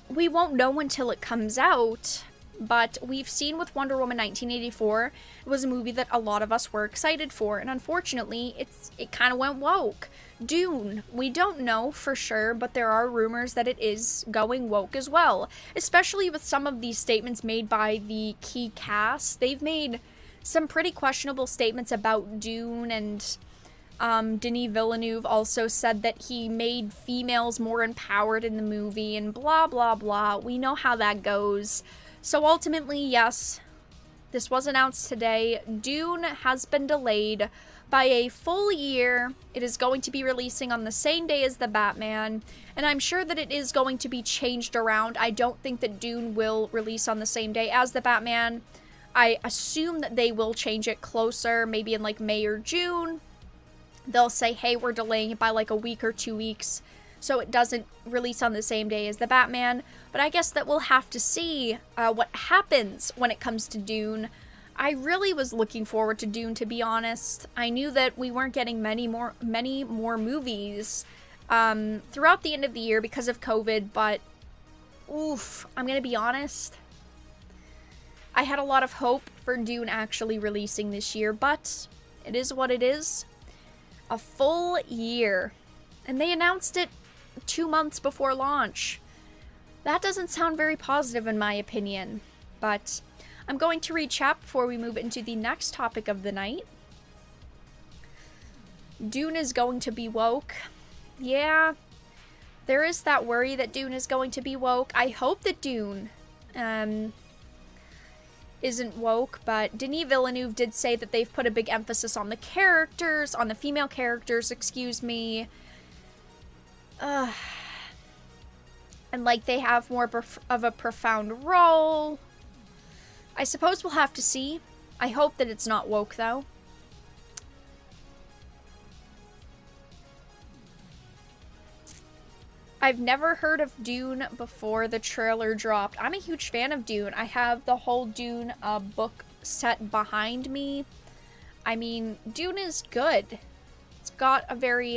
we won't know until it comes out, but we've seen with Wonder Woman 1984, it was a movie that a lot of us were excited for, and unfortunately, it kind of went woke. Dune, we don't know for sure, but there are rumors that it is going woke as well, especially with some of these statements made by the key cast. They've made some pretty questionable statements about Dune, and Denis Villeneuve also said that he made females more empowered in the movie, and blah, blah, blah. We know how that goes. So ultimately, yes, This was announced today. Dune has been delayed by a full year. It is going to be releasing on the same day as the Batman, and I'm sure that it is going to be changed around. I don't think that Dune will release on the same day as the Batman. I assume that they will change it closer, maybe in like May or June. They'll say, hey, we're delaying it by like a week or 2 weeks, so it doesn't release on the same day as the Batman. But I guess that we'll have to see what happens when it comes to Dune. I really was looking forward to Dune, to be honest. I knew that we weren't getting many more movies throughout the end of the year because of COVID, but oof, I'm gonna be honest. I had a lot of hope for Dune actually releasing this year, but it is what it is. A full year. And they announced it 2 months before launch. That doesn't sound very positive in my opinion, but I'm going to read chat before we move into the next topic of the night. Dune is going to be woke. Yeah, there is that worry that Dune is going to be woke. I hope that Dune isn't woke, but Denis Villeneuve did say that they've put a big emphasis on the characters, on the female characters, excuse me. And like they have more of a profound role. I suppose we'll have to see. I hope that it's not woke, though. I've never heard of Dune before the trailer dropped. I'm a huge fan of Dune. I have the whole Dune book set behind me. I mean, Dune is good. It's got a very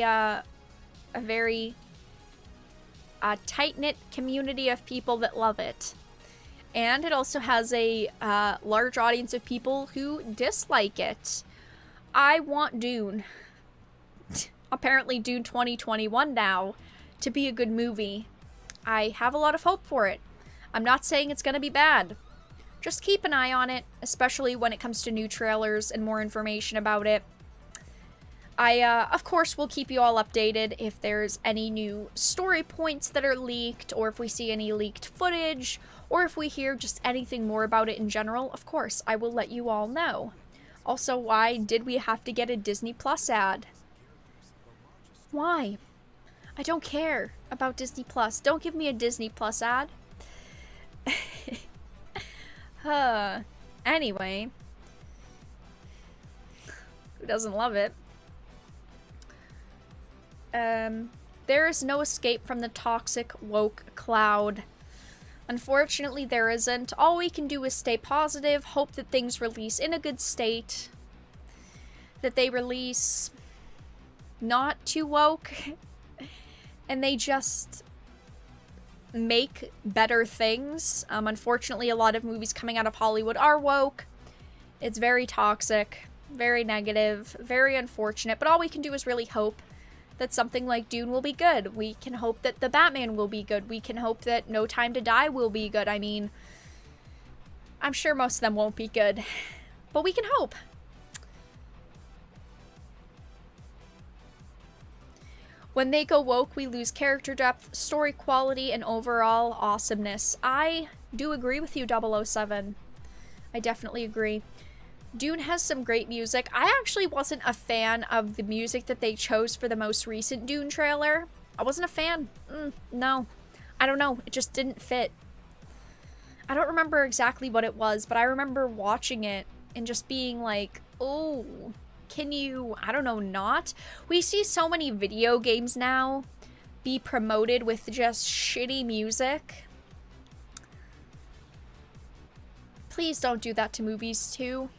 tight-knit community of people that love it. And it also has a large audience of people who dislike it. I want Dune. Apparently Dune 2021 now to be a good movie. I have a lot of hope for it. I'm not saying it's going to be bad. Just keep an eye on it, especially when it comes to new trailers and more information about it. I, of course, will keep you all updated if there's any new story points that are leaked, or if we see any leaked footage, or if we hear just anything more about it in general. Of course, I will let you all know. Also, why did we have to get a Disney Plus ad? Why? I don't care about Disney Plus. Don't give me a Disney Plus ad. Anyway. Who doesn't love it? There is no escape from the toxic woke cloud. Unfortunately, there isn't. All we can do is stay positive, hope that things release in a good state, that they release not too woke, and they just make better things. Unfortunately, a lot of movies coming out of Hollywood are woke. It's very toxic, very negative, very unfortunate, but all we can do is really hope that something like Dune will be good. We can hope that the Batman will be good. We can hope that No Time to Die will be good. I mean, I'm sure most of them won't be good, but we can hope. When they go woke, we lose character depth, story quality, and overall awesomeness. I do agree with you, 007. I definitely agree. Dune has some great music. I actually wasn't a fan of the music that they chose for the most recent Dune trailer. I wasn't a fan. No. I don't know. It just didn't fit. I don't remember exactly what it was, but I remember watching it and just being like, oh, can you, I don't know, not? We see so many video games now be promoted with just shitty music. Please don't do that to movies too.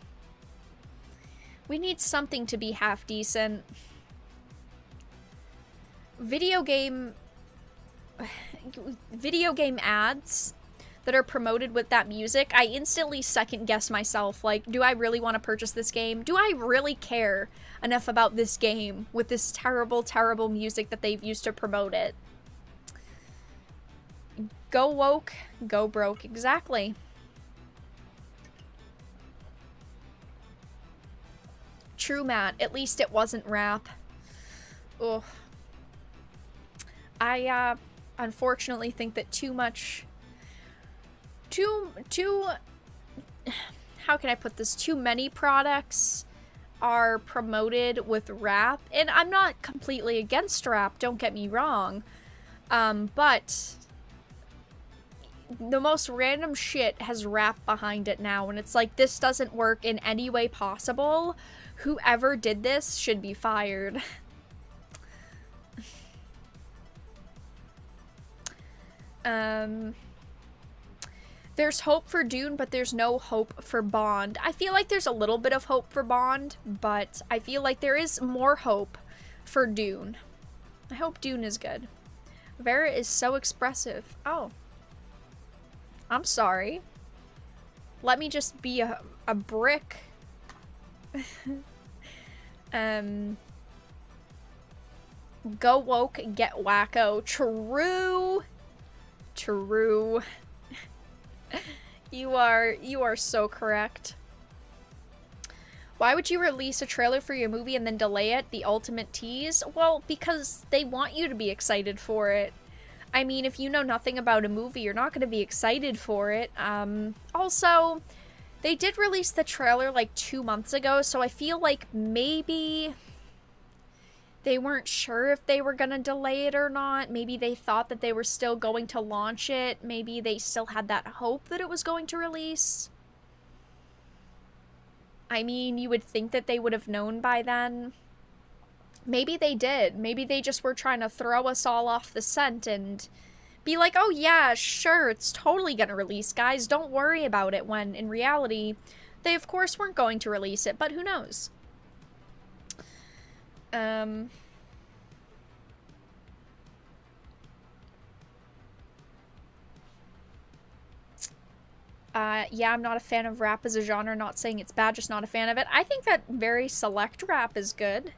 We need something to be half decent. Video game ads that are promoted with that music, I instantly second guess myself. Like, do I really want to purchase this game? Do I really care enough about this game with this terrible, terrible music that they've used to promote it? Go woke, go broke. Exactly. True, Matt. At least it wasn't rap. Ugh. I, unfortunately think that too how can I put this? Too many products are promoted with rap, and I'm not completely against rap, don't get me wrong, but the most random shit has rap behind it now, and it's like, this doesn't work in any way possible. Whoever did this should be fired. There's hope for Dune, but there's no hope for Bond. I feel like there's a little bit of hope for Bond, but I feel like there is more hope for Dune. I hope Dune is good. Vera is so expressive. Oh. I'm sorry. Let me just be a brick. Go woke, get wacko. True. True. You are so correct. Why would you release a trailer for your movie and then delay it? The ultimate tease? Well, because they want you to be excited for it. I mean, if you know nothing about a movie, you're not going to be excited for it. Also, they did release the trailer like 2 months ago, so I feel like maybe they weren't sure if they were going to delay it or not. Maybe they thought that they were still going to launch it. Maybe they still had that hope that it was going to release. I mean, you would think that they would have known by then. Maybe they did. Maybe they just were trying to throw us all off the scent and be like, oh yeah, sure, it's totally gonna release, guys. Don't worry about it, when in reality, they of course weren't going to release it, but who knows? Yeah, I'm not a fan of rap as a genre. Not saying it's bad, just not a fan of it. I think that very select rap is good.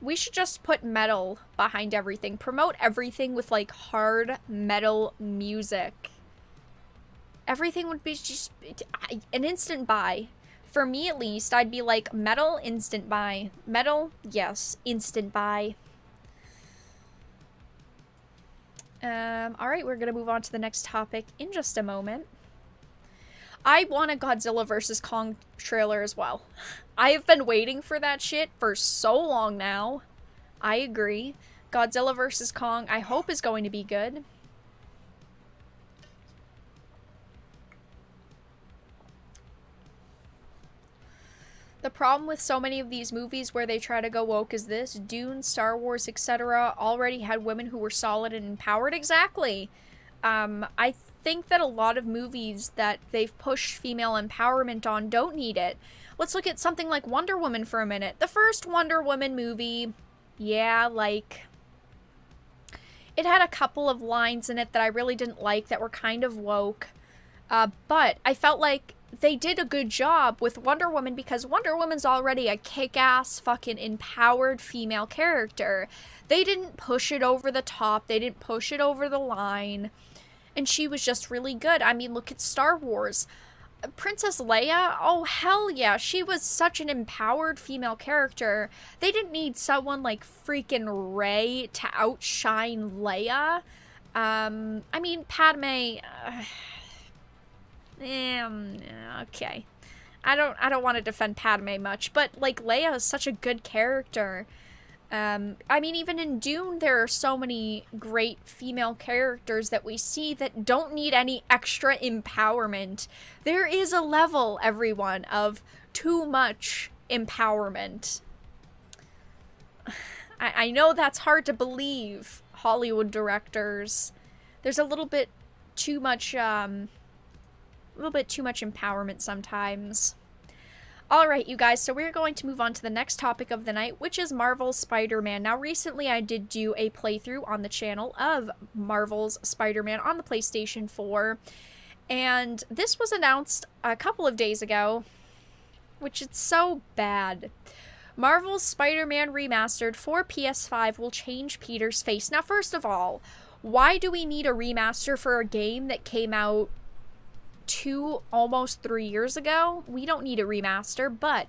We should just put metal behind everything. Promote everything with, like, hard metal music. Everything would be just an instant buy. For me, at least, I'd be like, metal, instant buy. Metal, yes, instant buy. Alright, we're gonna move on to the next topic in just a moment. I want a Godzilla vs. Kong trailer as well. I have been waiting for that shit for so long now. I agree. Godzilla vs. Kong, I hope, is going to be good. The problem with so many of these movies where they try to go woke is this. Dune, Star Wars, etc. already had women who were solid and empowered. Exactly. I think that a lot of movies that they've pushed female empowerment on don't need it. Let's look at something like Wonder Woman for a minute. The first Wonder Woman movie, yeah, like, it had a couple of lines in it that I really didn't like that were kind of woke. But I felt like they did a good job with Wonder Woman because Wonder Woman's already a kick-ass, fucking empowered female character. They didn't push it over the top. They didn't push it over the line. And she was just really good. I mean, look at Star Wars. Princess Leia? Oh, hell yeah. She was such an empowered female character. They didn't need someone like freaking Rey to outshine Leia. I mean, Padme... okay. I don't want to defend Padme much, but, like, Leia is such a good character. I mean, even in Dune, there are so many great female characters that we see that don't need any extra empowerment. There is a level, everyone, of too much empowerment. I know that's hard to believe, Hollywood directors. There's a little bit too much, empowerment sometimes. Alright, you guys, so we're going to move on to the next topic of the night, which is Marvel's Spider-Man. Now, recently I did do a playthrough on the channel of Marvel's Spider-Man on the PlayStation 4, and this was announced a couple of days ago, which is so bad. Marvel's Spider-Man Remastered for PS5 will change Peter's face. Now, first of all, why do we need a remaster for a game that came out almost 3 years ago? We don't need a remaster, but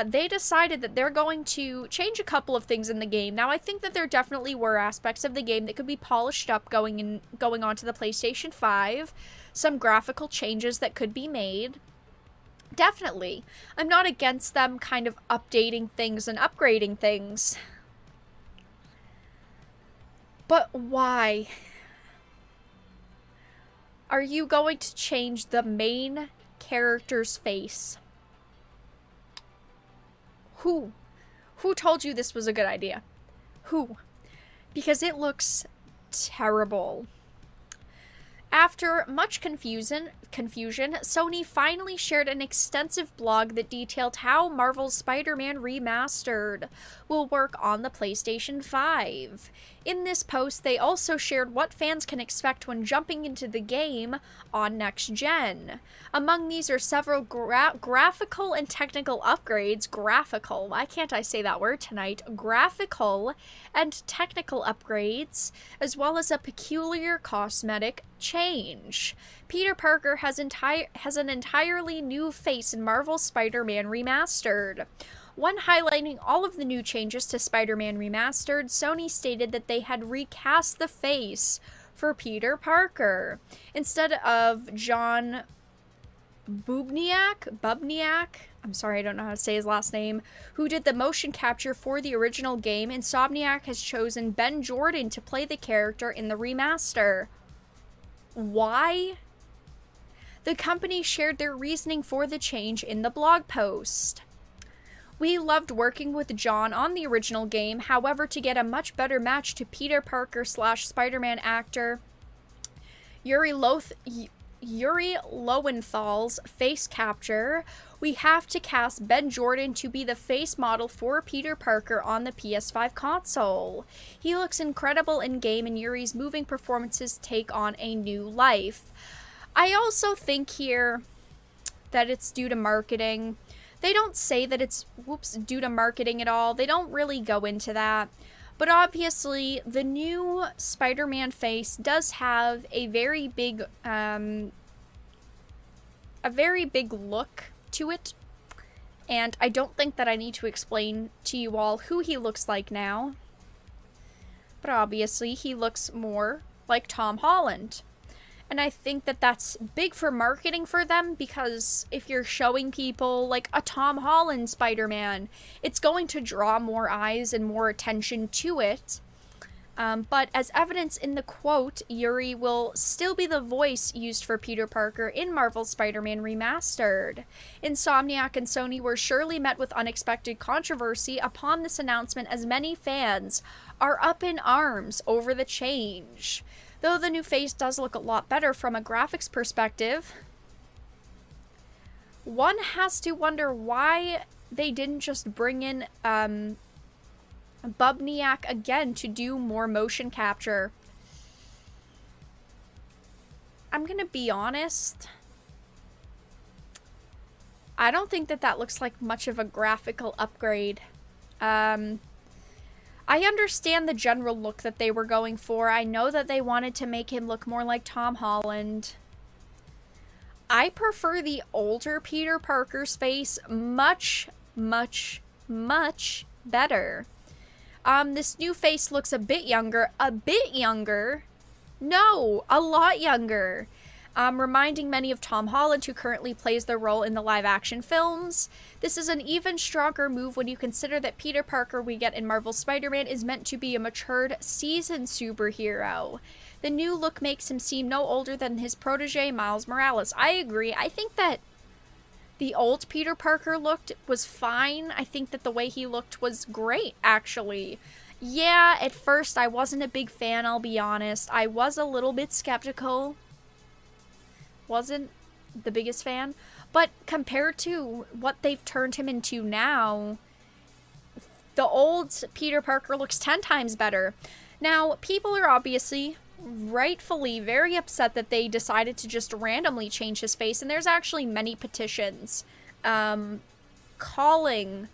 they decided that they're going to change a couple of things in the game. Now, I think that there definitely were aspects of the game that could be polished up going on to the PlayStation 5. Some graphical changes that could be made. Definitely. I'm not against them kind of updating things and upgrading things. But why? Are you going to change the main character's face? Who? Who told you this was a good idea? Who? Because it looks terrible. After much confusion, Sony finally shared an extensive blog that detailed how Marvel's Spider-Man Remastered will work on the PlayStation 5. In this post, they also shared what fans can expect when jumping into the game on next gen. Among these are several graphical and technical upgrades. Graphical, why can't I say that word tonight? Graphical and technical upgrades, as well as a peculiar cosmetic change. Peter Parker has an entirely new face in Marvel's Spider-Man Remastered. When highlighting all of the new changes to Spider-Man Remastered, Sony stated that they had recast the face for Peter Parker. Instead of John Bubniak, I'm sorry, I don't know how to say his last name, who did the motion capture for the original game, Insomniac has chosen Ben Jordan to play the character in the remaster. Why? The company shared their reasoning for the change in the blog post. We loved working with John on the original game, however, to get a much better match to Peter Parker / Spider-Man actor Yuri Lowenthal's face capture, we have to cast Ben Jordan to be the face model for Peter Parker on the PS5 console. He looks incredible in-game, and Yuri's moving performances take on a new life. I also think here that it's due to marketing. They don't say that it's, due to marketing at all. They don't really go into that. But obviously, the new Spider-Man face does have a very big look to it. And I don't think that I need to explain to you all who he looks like now. But obviously, he looks more like Tom Holland. And I think that that's big for marketing for them, because if you're showing people like a Tom Holland Spider-Man, it's going to draw more eyes and more attention to it. But as evidence in the quote, Yuri will still be the voice used for Peter Parker in Marvel's Spider-Man Remastered. Insomniac and Sony were surely met with unexpected controversy upon this announcement, as many fans are up in arms over the change. Though the new face does look a lot better from a graphics perspective, one has to wonder why they didn't just bring in Bubniak again to do more motion capture. I'm gonna be honest, I don't think that looks like much of a graphical upgrade. I understand the general look that they were going for. I know that they wanted to make him look more like Tom Holland. I prefer the older Peter Parker's face much, much, much better. This new face looks a bit younger. A bit younger? No, a lot younger. Reminding many of Tom Holland, who currently plays the role in the live-action films. This is an even stronger move when you consider that Peter Parker we get in Marvel's Spider-Man is meant to be a matured, seasoned superhero. The new look makes him seem no older than his protege, Miles Morales. I agree. I think that the old Peter Parker was fine. I think that the way he looked was great, actually. Yeah, at first I wasn't a big fan, I'll be honest. I was a little bit skeptical. Wasn't the biggest fan, but compared to what they've turned him into now, the old Peter Parker looks 10 times better. Now, people are obviously rightfully very upset that they decided to just randomly change his face, and there's actually many petitions calling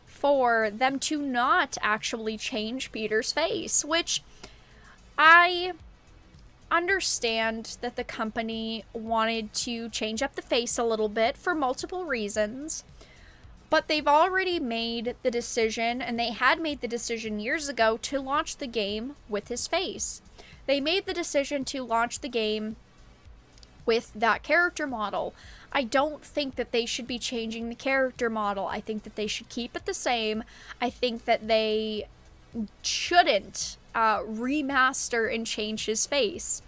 for them to not actually change Peter's face, which I understand that the company wanted to change up the face a little bit for multiple reasons, But they've already made the decision, and they had made the decision years ago, to launch the game with his face. They made the decision to launch the game with that character model. I don't think that they should be changing the character model. I think that they should keep it the same. I think that they shouldn't remaster and change his face.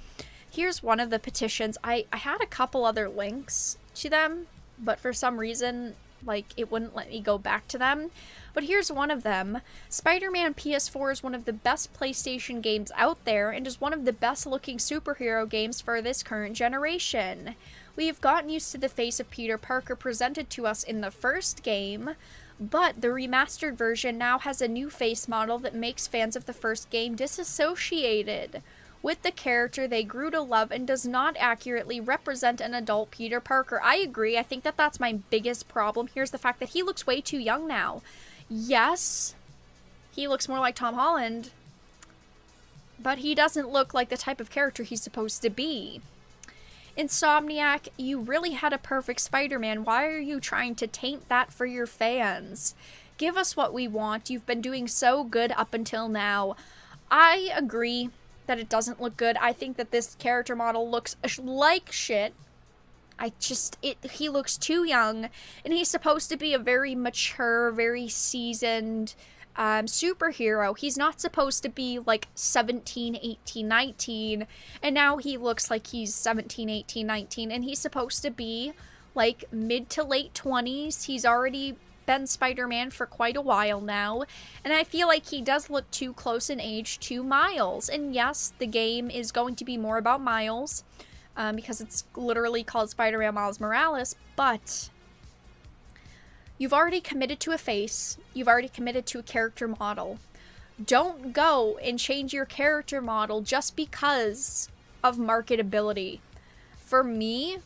Here's one of the petitions. I had a couple other links to them, but for some reason, like, it wouldn't let me go back to them. But here's one of them. Spider-Man PS4 is one of the best PlayStation games out there and is one of the best looking superhero games for this current generation. We have gotten used to the face of Peter Parker presented to us in the first game, but the remastered version now has a new face model that makes fans of the first game disassociated with the character they grew to love and does not accurately represent an adult Peter Parker. I agree. I think that that's my biggest problem. Here's the fact that he looks way too young now. Yes, he looks more like Tom Holland, but he doesn't look like the type of character he's supposed to be. Insomniac, you really had a perfect Spider-Man. Why are you trying to taint that for your fans? Give us what we want. You've been doing so good up until now. I agree that it doesn't look good. I think that this character model looks like shit. He looks too young, and he's supposed to be a very mature, very seasoned superhero. He's not supposed to be like 17, 18, 19, and now he looks like he's 17, 18, 19, and he's supposed to be like mid to late 20s. He's already been Spider-Man for quite a while now, and I feel like he does look too close in age to Miles. And yes, the game is going to be more about Miles, because it's literally called Spider-Man Miles Morales, but you've already committed to a face, you've already committed to a character model. Don't go and change your character model just because of marketability. For me,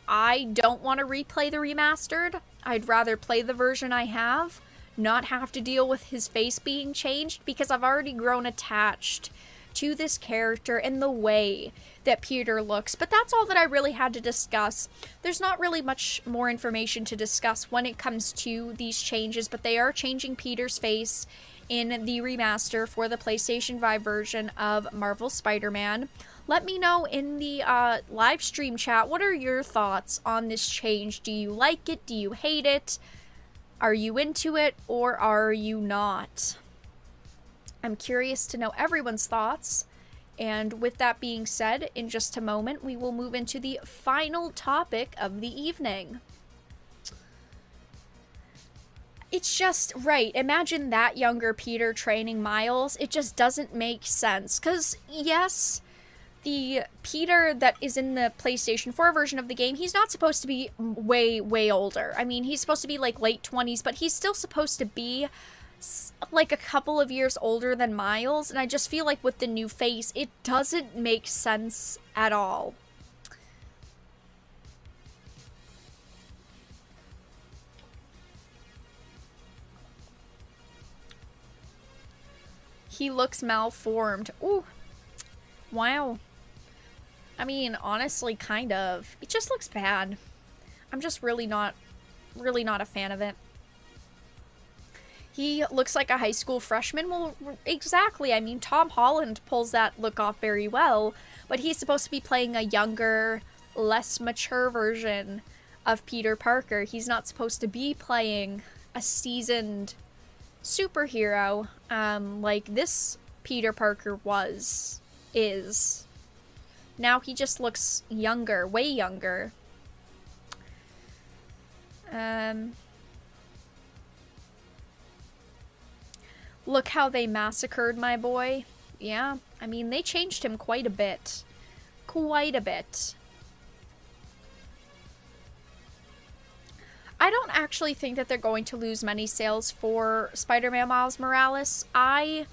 I don't want to replay the remastered. I'd rather play the version I have, not have to deal with his face being changed, because I've already grown attached to this character and the way that Peter looks. But that's all that I really had to discuss. There's not really much more information to discuss when it comes to these changes, but they are changing Peter's face in the remaster for the PlayStation 5 version of Marvel's Spider-Man. Let me know in the live stream chat, what are your thoughts on this change? Do you like it? Do you hate it? Are you into it, or are you not? I'm curious to know everyone's thoughts. And with that being said, in just a moment, we will move into the final topic of the evening. It's just, right, imagine that younger Peter training Miles. It just doesn't make sense. Because, yes, the Peter that is in the PlayStation 4 version of the game, he's not supposed to be way, way older. I mean, he's supposed to be like late 20s, but he's still supposed to be like a couple of years older than Miles. And I just feel like with the new face, it doesn't make sense at all. He looks malformed. Ooh. Wow. I mean, honestly, kind of. It just looks bad. I'm just really not a fan of it. He looks like a high school freshman. Well, exactly. I mean, Tom Holland pulls that look off very well, but he's supposed to be playing a younger, less mature version of Peter Parker. He's not supposed to be playing a seasoned superhero, like this Peter Parker is. Now he just looks younger, way younger. Look how they massacred my boy. Yeah, I mean, they changed him quite a bit. Quite a bit. I don't actually think that they're going to lose many sales for Spider-Man Miles Morales. I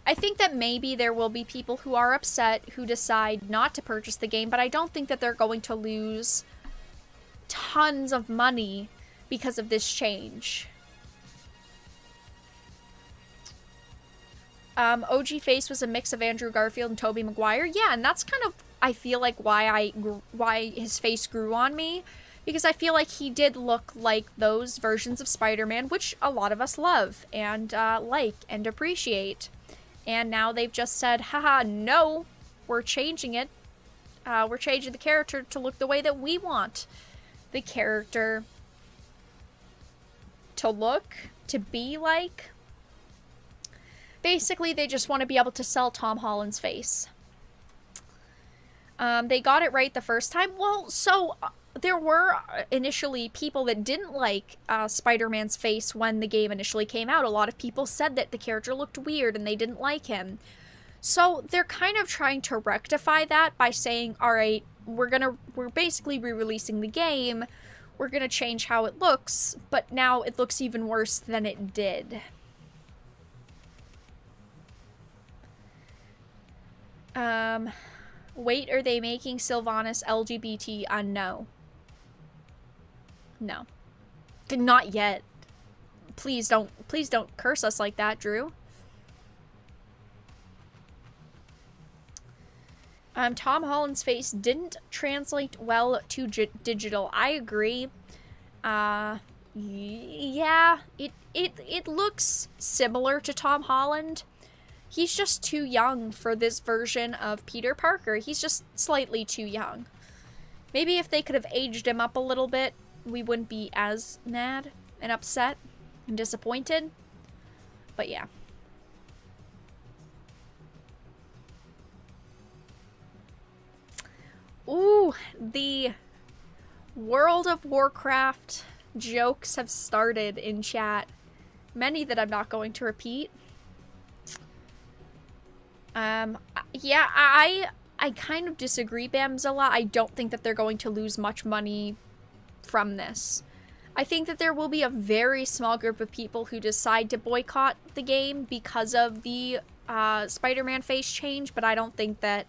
think that maybe there will be people who are upset who decide not to purchase the game, but I don't think that they're going to lose tons of money because of this change. OG Face was a mix of Andrew Garfield and Tobey Maguire. Yeah, and that's kind of, I feel like, why his face grew on me. Because I feel like he did look like those versions of Spider-Man, which a lot of us love and like and appreciate. And now they've just said, haha, no, we're changing it. We're changing the character to look the way that we want the character to look, to be like. Basically, they just want to be able to sell Tom Holland's face. They got it right the first time. Well, so there were initially people that didn't like Spider-Man's face when the game initially came out. A lot of people said that the character looked weird and they didn't like him. So they're kind of trying to rectify that by saying, all right, we're basically re-releasing the game. We're gonna change how it looks, but now it looks even worse than it did. Wait, are they making Sylvanas LGBT? No. No. Not yet. Please don't curse us like that, Drew. Tom Holland's face didn't translate well to digital. I agree. Yeah, it looks similar to Tom Holland. He's just too young for this version of Peter Parker. He's just slightly too young. Maybe if they could have aged him up a little bit, we wouldn't be as mad and upset and disappointed. But yeah. Ooh, the World of Warcraft jokes have started in chat. Many that I'm not going to repeat. Yeah, I kind of disagree, Bamzilla. I don't think that they're going to lose much money from this. I think that there will be a very small group of people who decide to boycott the game because of the Spider-Man face change, but I don't think that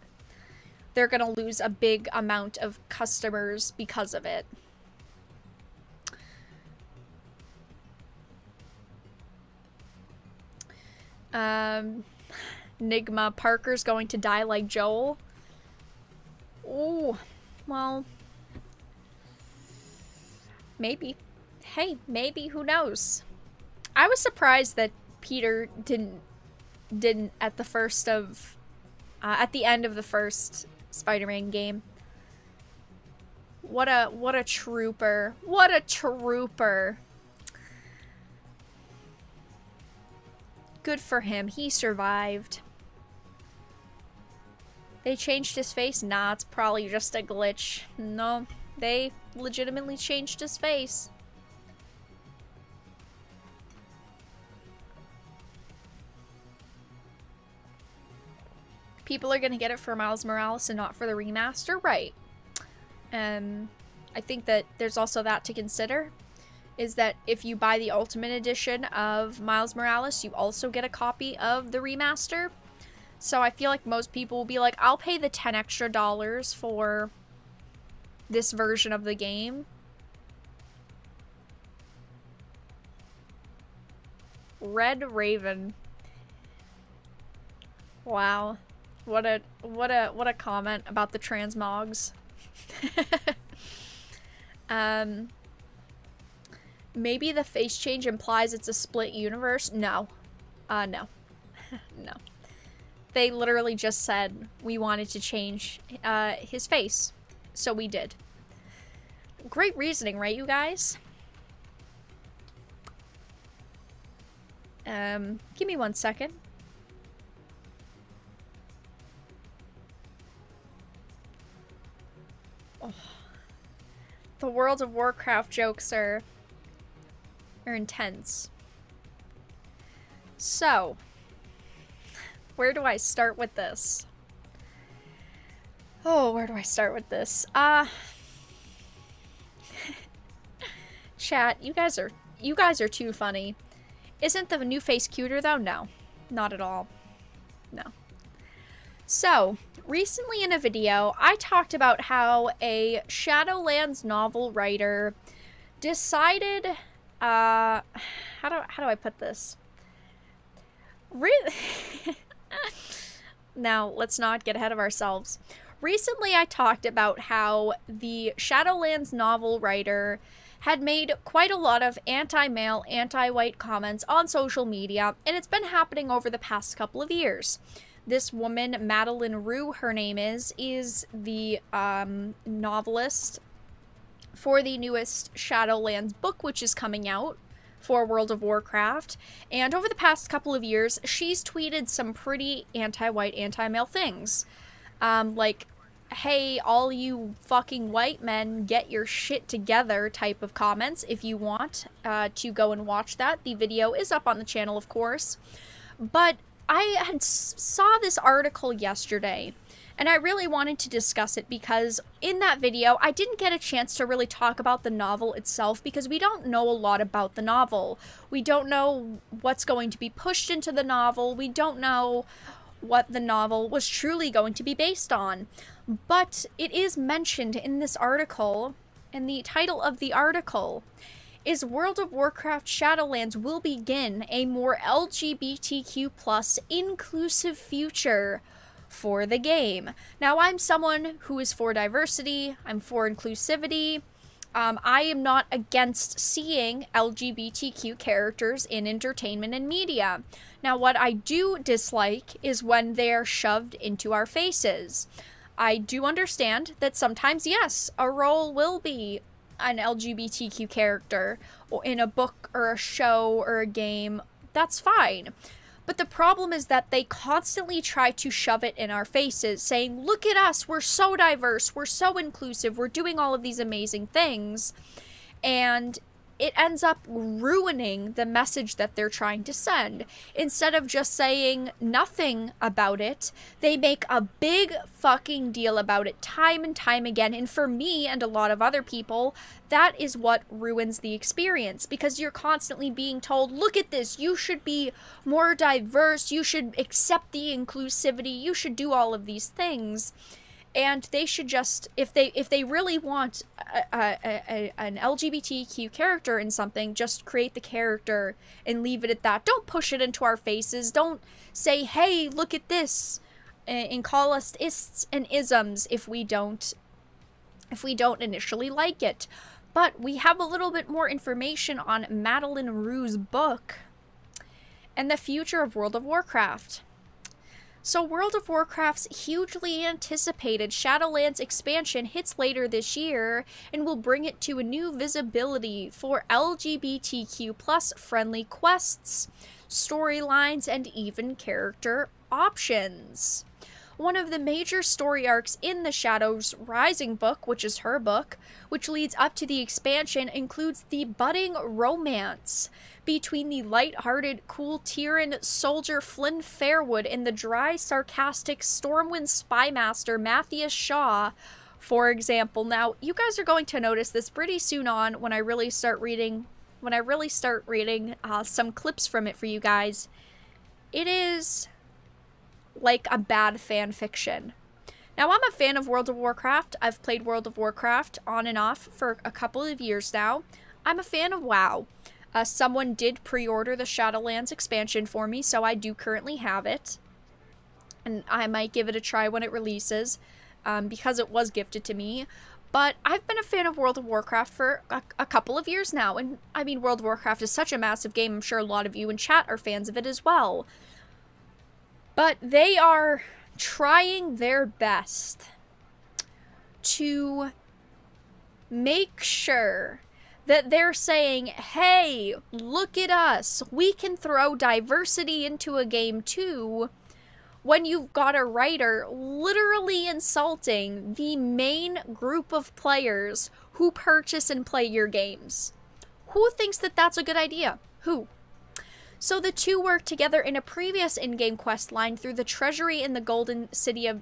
they're going to lose a big amount of customers because of it. Nigma, Parker's going to die like Joel. Ooh, well, maybe. Hey, maybe, who knows? I was surprised that Peter didn't at the end of the first Spider-Man game. What a trooper. What a trooper. Good for him. He survived. They changed his face? Nah, it's probably just a glitch. No, they legitimately changed his face. People are gonna get it for Miles Morales and not for the remaster? Right. I think that there's also that to consider. Is that if you buy the Ultimate Edition of Miles Morales, you also get a copy of the remaster. So I feel like most people will be like, I'll pay the $10 extra for this version of the game. Red Raven. Wow. What a comment about the transmogs. Maybe the face change implies it's a split universe? No. No. No. They literally just said we wanted to change his face. So we did. Great reasoning, right, you guys? Give me 1 second. Oh. The World of Warcraft jokes are intense. So, where do I start with this? Oh, where do I start with this? Chat, you guys are too funny. Isn't the new face cuter though? No, not at all. No. So, recently in a video, I talked about how a Shadowlands novel writer decided, how do I put this? Now, let's not get ahead of ourselves. recently I talked about how the Shadowlands novel writer had made quite a lot of anti-male, anti-white comments on social media, and it's been happening over the past couple of years. This woman, Madeline Rue, her name is the novelist for the newest Shadowlands book, which is coming out for World of Warcraft. And over the past couple of years, she's tweeted some pretty anti-white, anti-male things. Like, hey, all you fucking white men, get your shit together type of comments. If you want to go and watch that, the video is up on the channel, of course. But I had saw this article yesterday, and I really wanted to discuss it because in that video, I didn't get a chance to really talk about the novel itself because we don't know a lot about the novel. We don't know what's going to be pushed into the novel. We don't know what the novel was truly going to be based on. But it is mentioned in this article, and the title of the article is World of Warcraft Shadowlands will begin a more LGBTQ plus inclusive future for the game. Now, I'm someone who is for diversity, I'm for inclusivity. I am not against seeing LGBTQ characters in entertainment and media. Now, what I do dislike is when they're shoved into our faces. I do understand that sometimes, yes, a role will be an LGBTQ character or in a book or a show or a game. That's fine. But the problem is that they constantly try to shove it in our faces, saying, look at us, we're so diverse, we're so inclusive, we're doing all of these amazing things. And it ends up ruining the message that they're trying to send. Instead of just saying nothing about it, they make a big fucking deal about it time and time again. And for me and a lot of other people, that is what ruins the experience, because you're constantly being told, look at this, you should be more diverse, you should accept the inclusivity, you should do all of these things. And they should just, if they really want an LGBTQ character in something, just create the character and leave it at that. Don't push it into our faces. Don't say, hey, look at this, and call us ists and isms if we don't initially like it. But we have a little bit more information on Madeline Rue's book and the future of World of Warcraft. So World of Warcraft's hugely anticipated Shadowlands expansion hits later this year and will bring it to a new visibility for LGBTQ plus friendly quests, storylines, and even character options. One of the major story arcs in the Shadows Rising book, which is her book, which leads up to the expansion, includes the budding romance between the light-hearted, cool Tyrian soldier Flynn Fairwood and the dry, sarcastic Stormwind spymaster Matthias Shaw, for example. Now, you guys are going to notice this pretty soon on when I really start reading some clips from it for you guys. It is like a bad fan fiction. Now, I'm a fan of World of Warcraft. I've played World of Warcraft on and off for a couple of years now. I'm a fan of WoW. Someone did pre-order the Shadowlands expansion for me, so I do currently have it. And I might give it a try when it releases, because it was gifted to me. But I've been a fan of World of Warcraft for a couple of years now. And, I mean, World of Warcraft is such a massive game. I'm sure a lot of you in chat are fans of it as well. But they are trying their best to make sure that they're saying, hey, look at us, we can throw diversity into a game too, when you've got a writer literally insulting the main group of players who purchase and play your games. Who thinks that that's a good idea? Who? So the two worked together in a previous in-game quest line through the treasury in the golden city of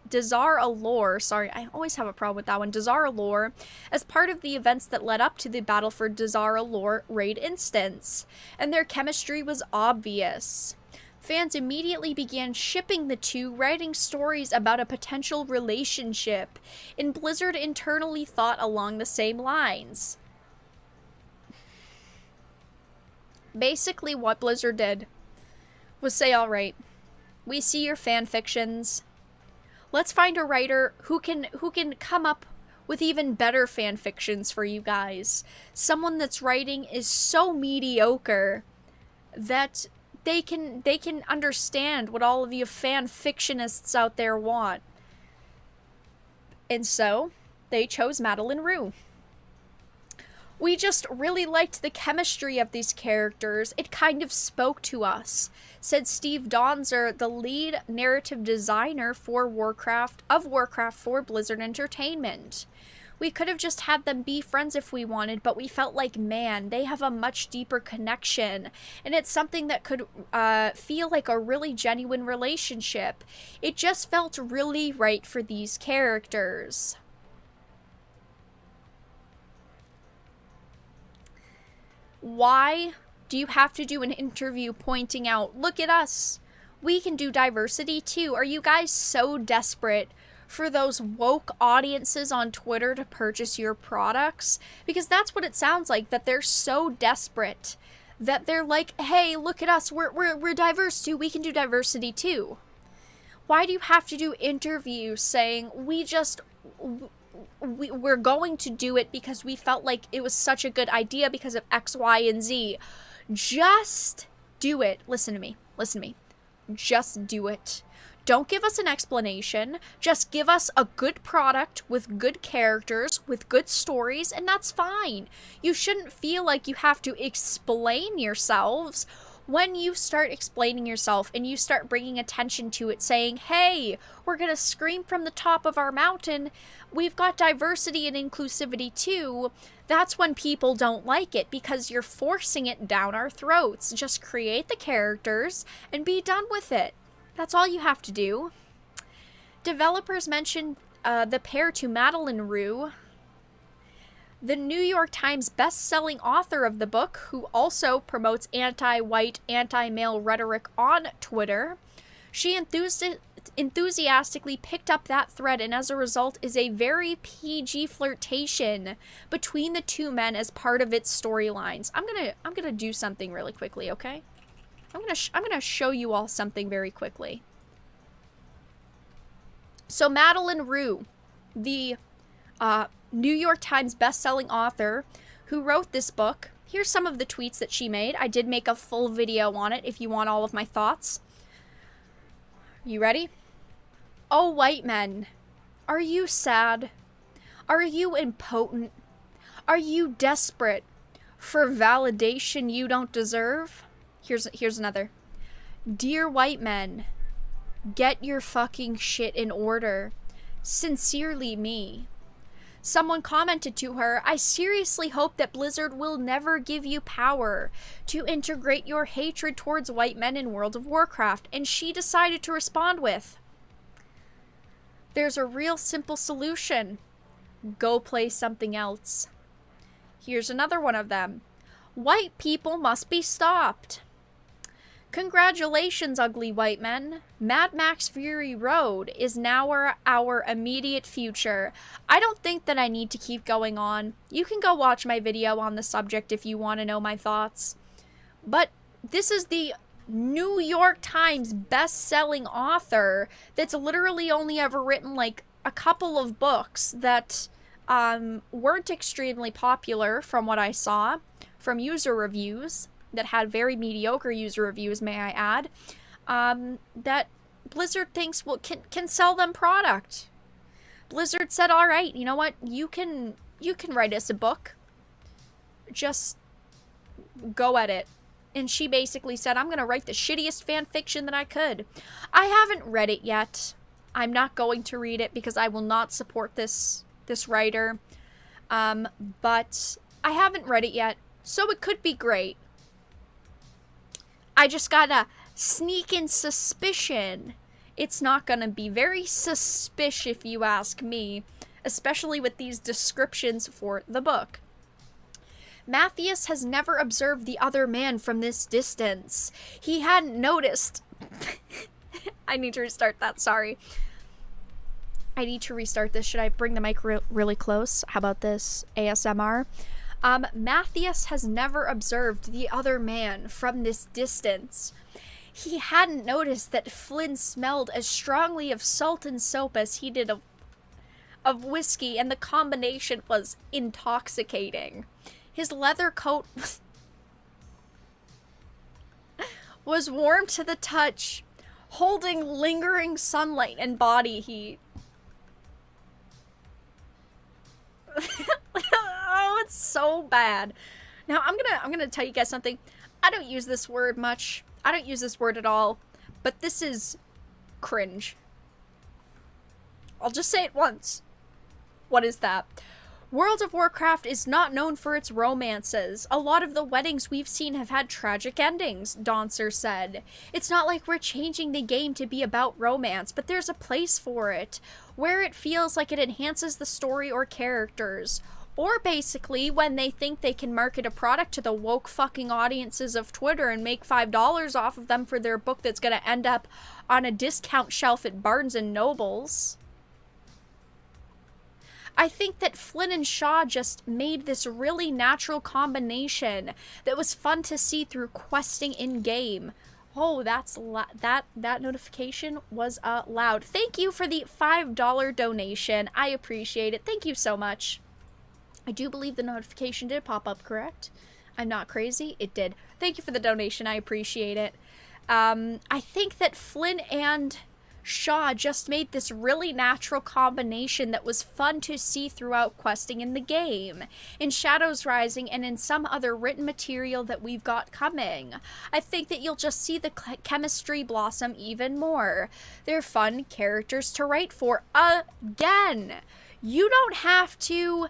Dazar Allure, sorry, I always have a problem with that one, Dazar Allure, as part of the events that led up to the Battle for Dazar Allure raid instance, and their chemistry was obvious. Fans immediately began shipping the two, writing stories about a potential relationship, and Blizzard internally thought along the same lines. Basically, what Blizzard did was say, alright, we see your fan fictions. Let's find a writer who can come up with even better fan fictions for you guys. Someone that's writing is so mediocre that they can understand what all of you fan fictionists out there want. And so they chose Madeleine Roux. We just really liked the chemistry of these characters. It kind of spoke to us, said Steve Donzer, the lead narrative designer for Warcraft for Blizzard Entertainment. We could have just had them be friends if we wanted, but we felt like, man, they have a much deeper connection, and it's something that could feel like a really genuine relationship. It just felt really right for these characters. Why do you have to do an interview pointing out, look at us, we can do diversity too? Are you guys so desperate for those woke audiences on Twitter to purchase your products? Because that's what it sounds like, that they're so desperate that they're like, hey, look at us, we're diverse too, we can do diversity too. Why do you have to do interviews saying, we're going to do it because we felt like it was such a good idea because of X, Y, and Z? Just do it. Listen to me. Just do it. Don't give us an explanation. Just give us a good product with good characters, with good stories, and that's fine. You shouldn't feel like you have to explain yourselves. When you start explaining yourself and you start bringing attention to it, saying, hey, we're going to scream from the top of our mountain, we've got diversity and inclusivity too, that's when people don't like it, because you're forcing it down our throats. Just create the characters and be done with it. That's all you have to do. Developers mentioned the pair to Madeleine Roux, the New York Times best-selling author of the book, who also promotes anti-white, anti-male rhetoric on Twitter. She enthusiastically picked up that thread, and as a result is a very PG flirtation between the two men as part of its storylines. I'm gonna do something really quickly, okay? I'm gonna show you all something very quickly. So Madeleine Roux, the New York Times best-selling author who wrote this book, here's some of the tweets that she made. I did make a full video on it if you want all of my thoughts. You ready? Oh, white men, are you sad? Are you impotent? Are you desperate for validation you don't deserve? Here's another. Dear white men, get your fucking shit in order. Sincerely, me. Someone commented to her, I seriously hope that Blizzard will never give you power to integrate your hatred towards white men in World of Warcraft. And she decided to respond with, there's a real simple solution. Go play something else. Here's another one of them. White people must be stopped. Congratulations, ugly white men. Mad Max Fury Road is now our immediate future. I don't think that I need to keep going on. You can go watch my video on the subject if you want to know my thoughts. But this is the New York Times best-selling author that's literally only ever written like a couple of books that weren't extremely popular from what I saw from user reviews, that had very mediocre user reviews, may I add, that Blizzard thinks can sell them product. Blizzard said, all right, you know what, you can write us a book. Just go at it. And she basically said, I'm going to write the shittiest fan fiction that I could. I haven't read it yet. I'm not going to read it because I will not support this writer. But I haven't read it yet, so it could be great. I just got a sneaking suspicion it's not gonna be. Very suspicious if you ask me, especially with these descriptions for the book. Matthias has never observed the other man from this distance. He hadn't noticed. I need to restart that, sorry. I need to restart this. Should I bring the mic really close? How about this? ASMR. Matthias has never observed the other man from this distance. he hadn't noticed that Flynn smelled as strongly of salt and soap as he did of whiskey, and the combination was intoxicating. His leather coat was warm to the touch, holding lingering sunlight and body heat. Oh, it's so bad. Now, I'm gonna tell you guys something. I don't use this word much. I don't use this word at all. But this is cringe. I'll just say it once. What is that? World of Warcraft is not known for its romances. A lot of the weddings we've seen have had tragic endings, Dancer said. It's not like we're changing the game to be about romance, but there's a place for it, where it feels like it enhances the story or characters. Or basically, when they think they can market a product to the woke fucking audiences of Twitter and make $5 off of them for their book that's gonna end up on a discount shelf at Barnes and Nobles. I think that Flynn and Shaw just made this really natural combination that was fun to see through questing in-game. Oh, that's that notification was loud. Thank you for the $5 donation. I appreciate it. Thank you so much. I do believe the notification did pop up, correct? I'm not crazy. It did. Thank you for the donation. I appreciate it. I think that Flynn and Shaw just made this really natural combination that was fun to see throughout questing in the game, in Shadows Rising, and in some other written material that we've got coming. I think that you'll just see the chemistry blossom even more. They're fun characters to write for. Again, you don't have to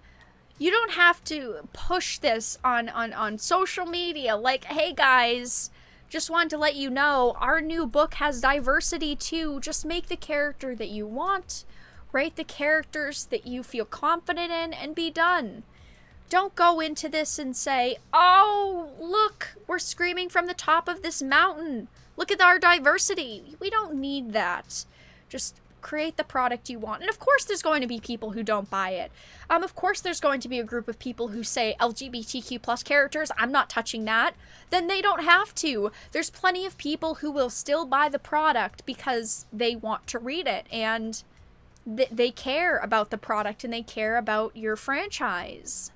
push this on social media like, hey guys, just wanted to let you know, our new book has diversity too. Just make the character that you want, write the characters that you feel confident in, and be done. Don't go into this and say, oh, look, we're screaming from the top of this mountain. Look at our diversity. We don't need that. Just create the product you want. And of course there's going to be people who don't buy it. Of course there's going to be a group of people who say LGBTQ plus characters, I'm not touching that. Then they don't have to. There's plenty of people who will still buy the product because they want to read it and they care about the product and they care about your franchise.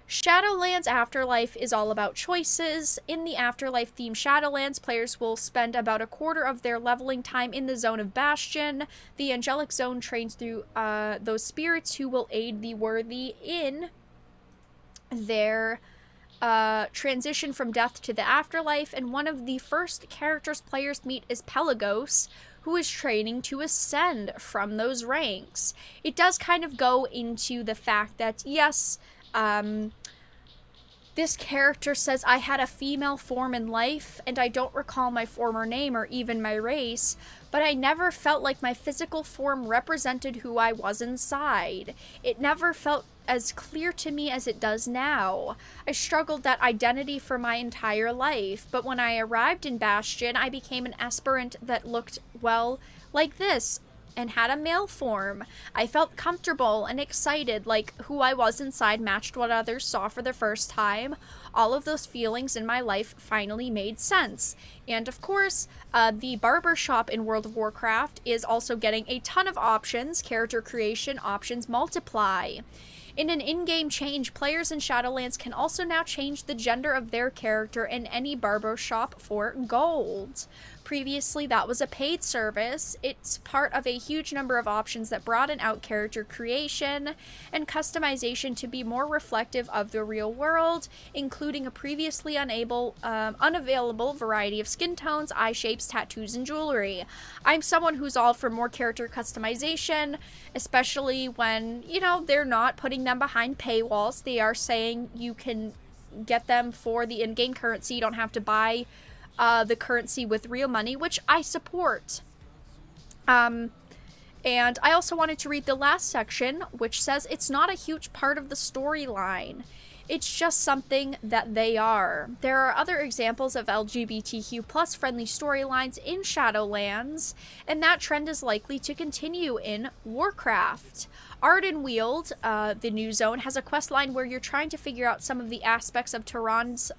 Shadowlands Afterlife is all about choices. In the Afterlife-themed Shadowlands, players will spend about a quarter of their leveling time in the Zone of Bastion. The Angelic Zone trains through those spirits who will aid the worthy in their transition from death to the afterlife, and one of the first characters players meet is Pelagos, who is training to ascend from those ranks. It does kind of go into the fact that, yes, this character says, I had a female form in life, and I don't recall my former name or even my race, but I never felt like my physical form represented who I was inside. It never felt as clear to me as it does now. I struggled that identity for my entire life, but when I arrived in Bastion, I became an aspirant that looked, well, like this, and had a male form. I felt comfortable and excited, like who I was inside matched what others saw for the first time. All of those feelings in my life finally made sense. And of course, the barber shop in World of Warcraft is also getting a ton of options. Character creation options multiply. In an in-game change, players in Shadowlands can also now change the gender of their character in any barber shop for gold. Previously, that was a paid service. It's part of a huge number of options that broaden out character creation and customization to be more reflective of the real world, including a previously unavailable variety of skin tones, eye shapes, tattoos, and jewelry. I'm someone who's all for more character customization, especially when, you know, they're not putting them behind paywalls. They are saying you can get them for the in-game currency. You don't have to buy the currency with real money, which I support. And I also wanted to read the last section, which says it's not a huge part of the storyline. It's just something that they are. There are other examples of LGBTQ plus friendly storylines in Shadowlands, and that trend is likely to continue in Warcraft. Ardenweald, the new zone, has a quest line where you're trying to figure out some of the aspects of Tehran's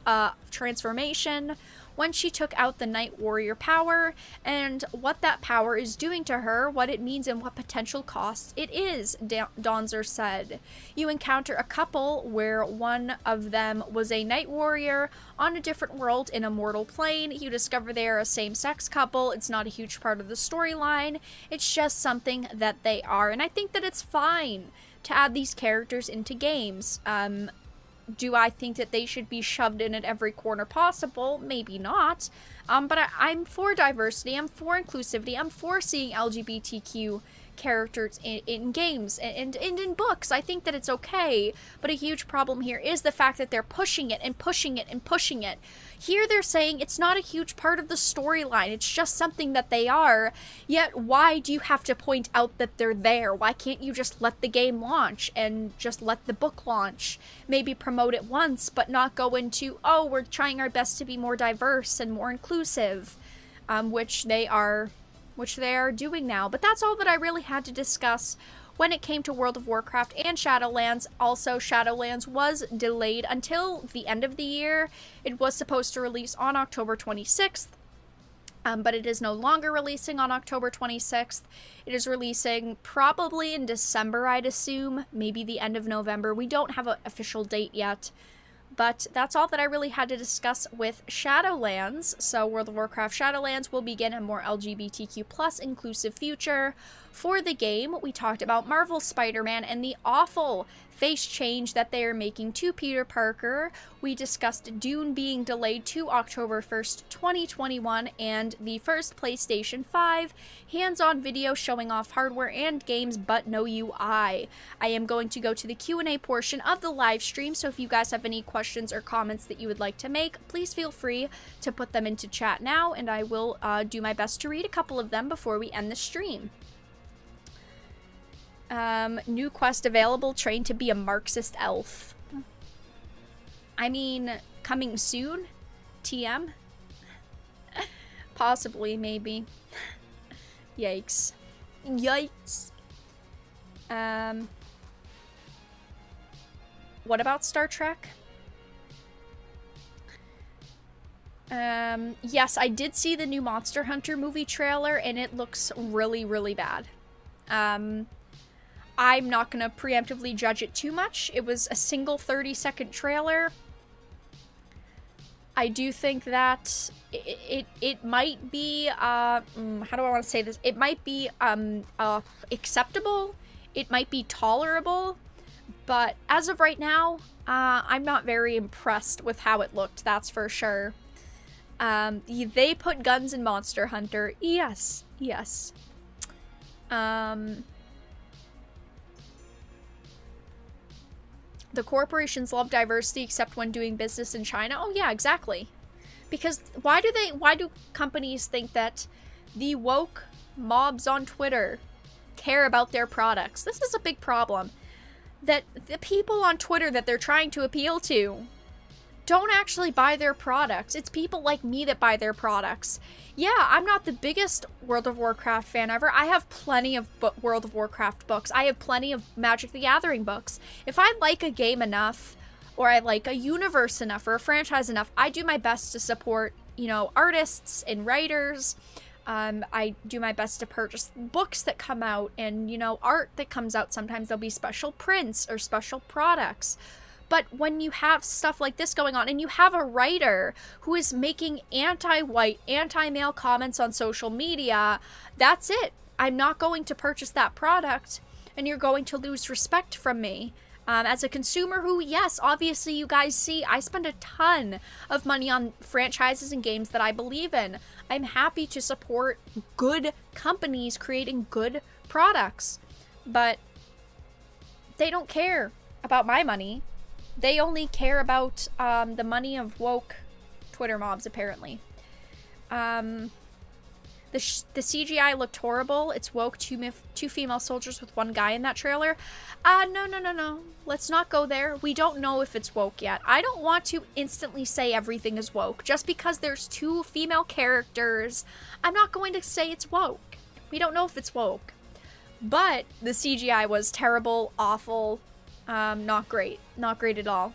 transformation. when she took out the Night Warrior power, and what that power is doing to her, what it means, and what potential cost it is, Donzer said. You encounter a couple where one of them was a Night Warrior on a different world in a mortal plane. You discover they are a same-sex couple. It's not a huge part of the storyline. It's just something that they are, and I think that it's fine to add these characters into games. Do I think that they should be shoved in at every corner possible? Maybe not. But I'm for diversity, I'm for inclusivity, I'm for seeing LGBTQ characters in games and in books. I think that it's okay, but a huge problem here is the fact that they're pushing it and pushing it and pushing it. Here they're saying it's not a huge part of the storyline, it's just something that they are, yet why do you have to point out that they're there? Why can't you just let the game launch and just let the book launch? Maybe promote it once, but not go into, oh, we're trying our best to be more diverse and more inclusive, which they are doing now. But that's all that I really had to discuss when it came to World of Warcraft and Shadowlands. Also, Shadowlands was delayed until the end of the year. It was supposed to release on October 26th, but it is no longer releasing on October 26th. It is releasing probably in December, I'd assume, maybe the end of November. We don't have an official date yet. But that's all that I really had to discuss with Shadowlands. So World of Warcraft Shadowlands will begin a more LGBTQ plus inclusive future. For the game, we talked about Marvel Spider-Man and the awful face change that they are making to Peter Parker. We discussed Dune being delayed to October 1st, 2021, and the first PlayStation 5 hands-on video showing off hardware and games but no UI. I am going to go to the Q&A portion of the live stream, so if you guys have any questions or comments that you would like to make, please feel free to put them into chat now, and I will do my best to read a couple of them before we end the stream. New quest available, train to be a Marxist elf. I mean, coming soon? TM? Possibly, maybe. Yikes. Yikes. What about Star Trek? Yes, I did see the new Monster Hunter movie trailer, and it looks really, really bad. I'm not gonna preemptively judge it too much. It was a single 30-second trailer. I do think that it might be, how do I want to say this? It might be, acceptable. It might be tolerable. But as of right now, I'm not very impressed with how it looked, that's for sure. They put guns in Monster Hunter. Yes, yes. The corporations love diversity except when doing business in China. Oh yeah, exactly. Because why do companies think that the woke mobs on Twitter care about their products? This is a big problem. That the people on Twitter that they're trying to appeal to don't actually buy their products. It's people like me that buy their products. Yeah, I'm not the biggest World of Warcraft fan ever. I have plenty of World of Warcraft books. I have plenty of Magic the Gathering books. If I like a game enough, or I like a universe enough, or a franchise enough, I do my best to support, you know, artists and writers. I do my best to purchase books that come out and, you know, art that comes out. Sometimes there'll be special prints or special products. But when you have stuff like this going on, and you have a writer who is making anti-white, anti-male comments on social media, that's it. I'm not going to purchase that product, and you're going to lose respect from me. As a consumer who, yes, obviously you guys see, I spend a ton of money on franchises and games that I believe in. I'm happy to support good companies creating good products. But they don't care about my money. They only care about the money of woke Twitter mobs, apparently. The CGI looked horrible. It's woke, two female soldiers with one guy in that trailer. No. Let's not go there. We don't know if it's woke yet. I don't want to instantly say everything is woke. Just because there's two female characters, I'm not going to say it's woke. We don't know if it's woke. But the CGI was terrible, awful. Not great. Not great at all.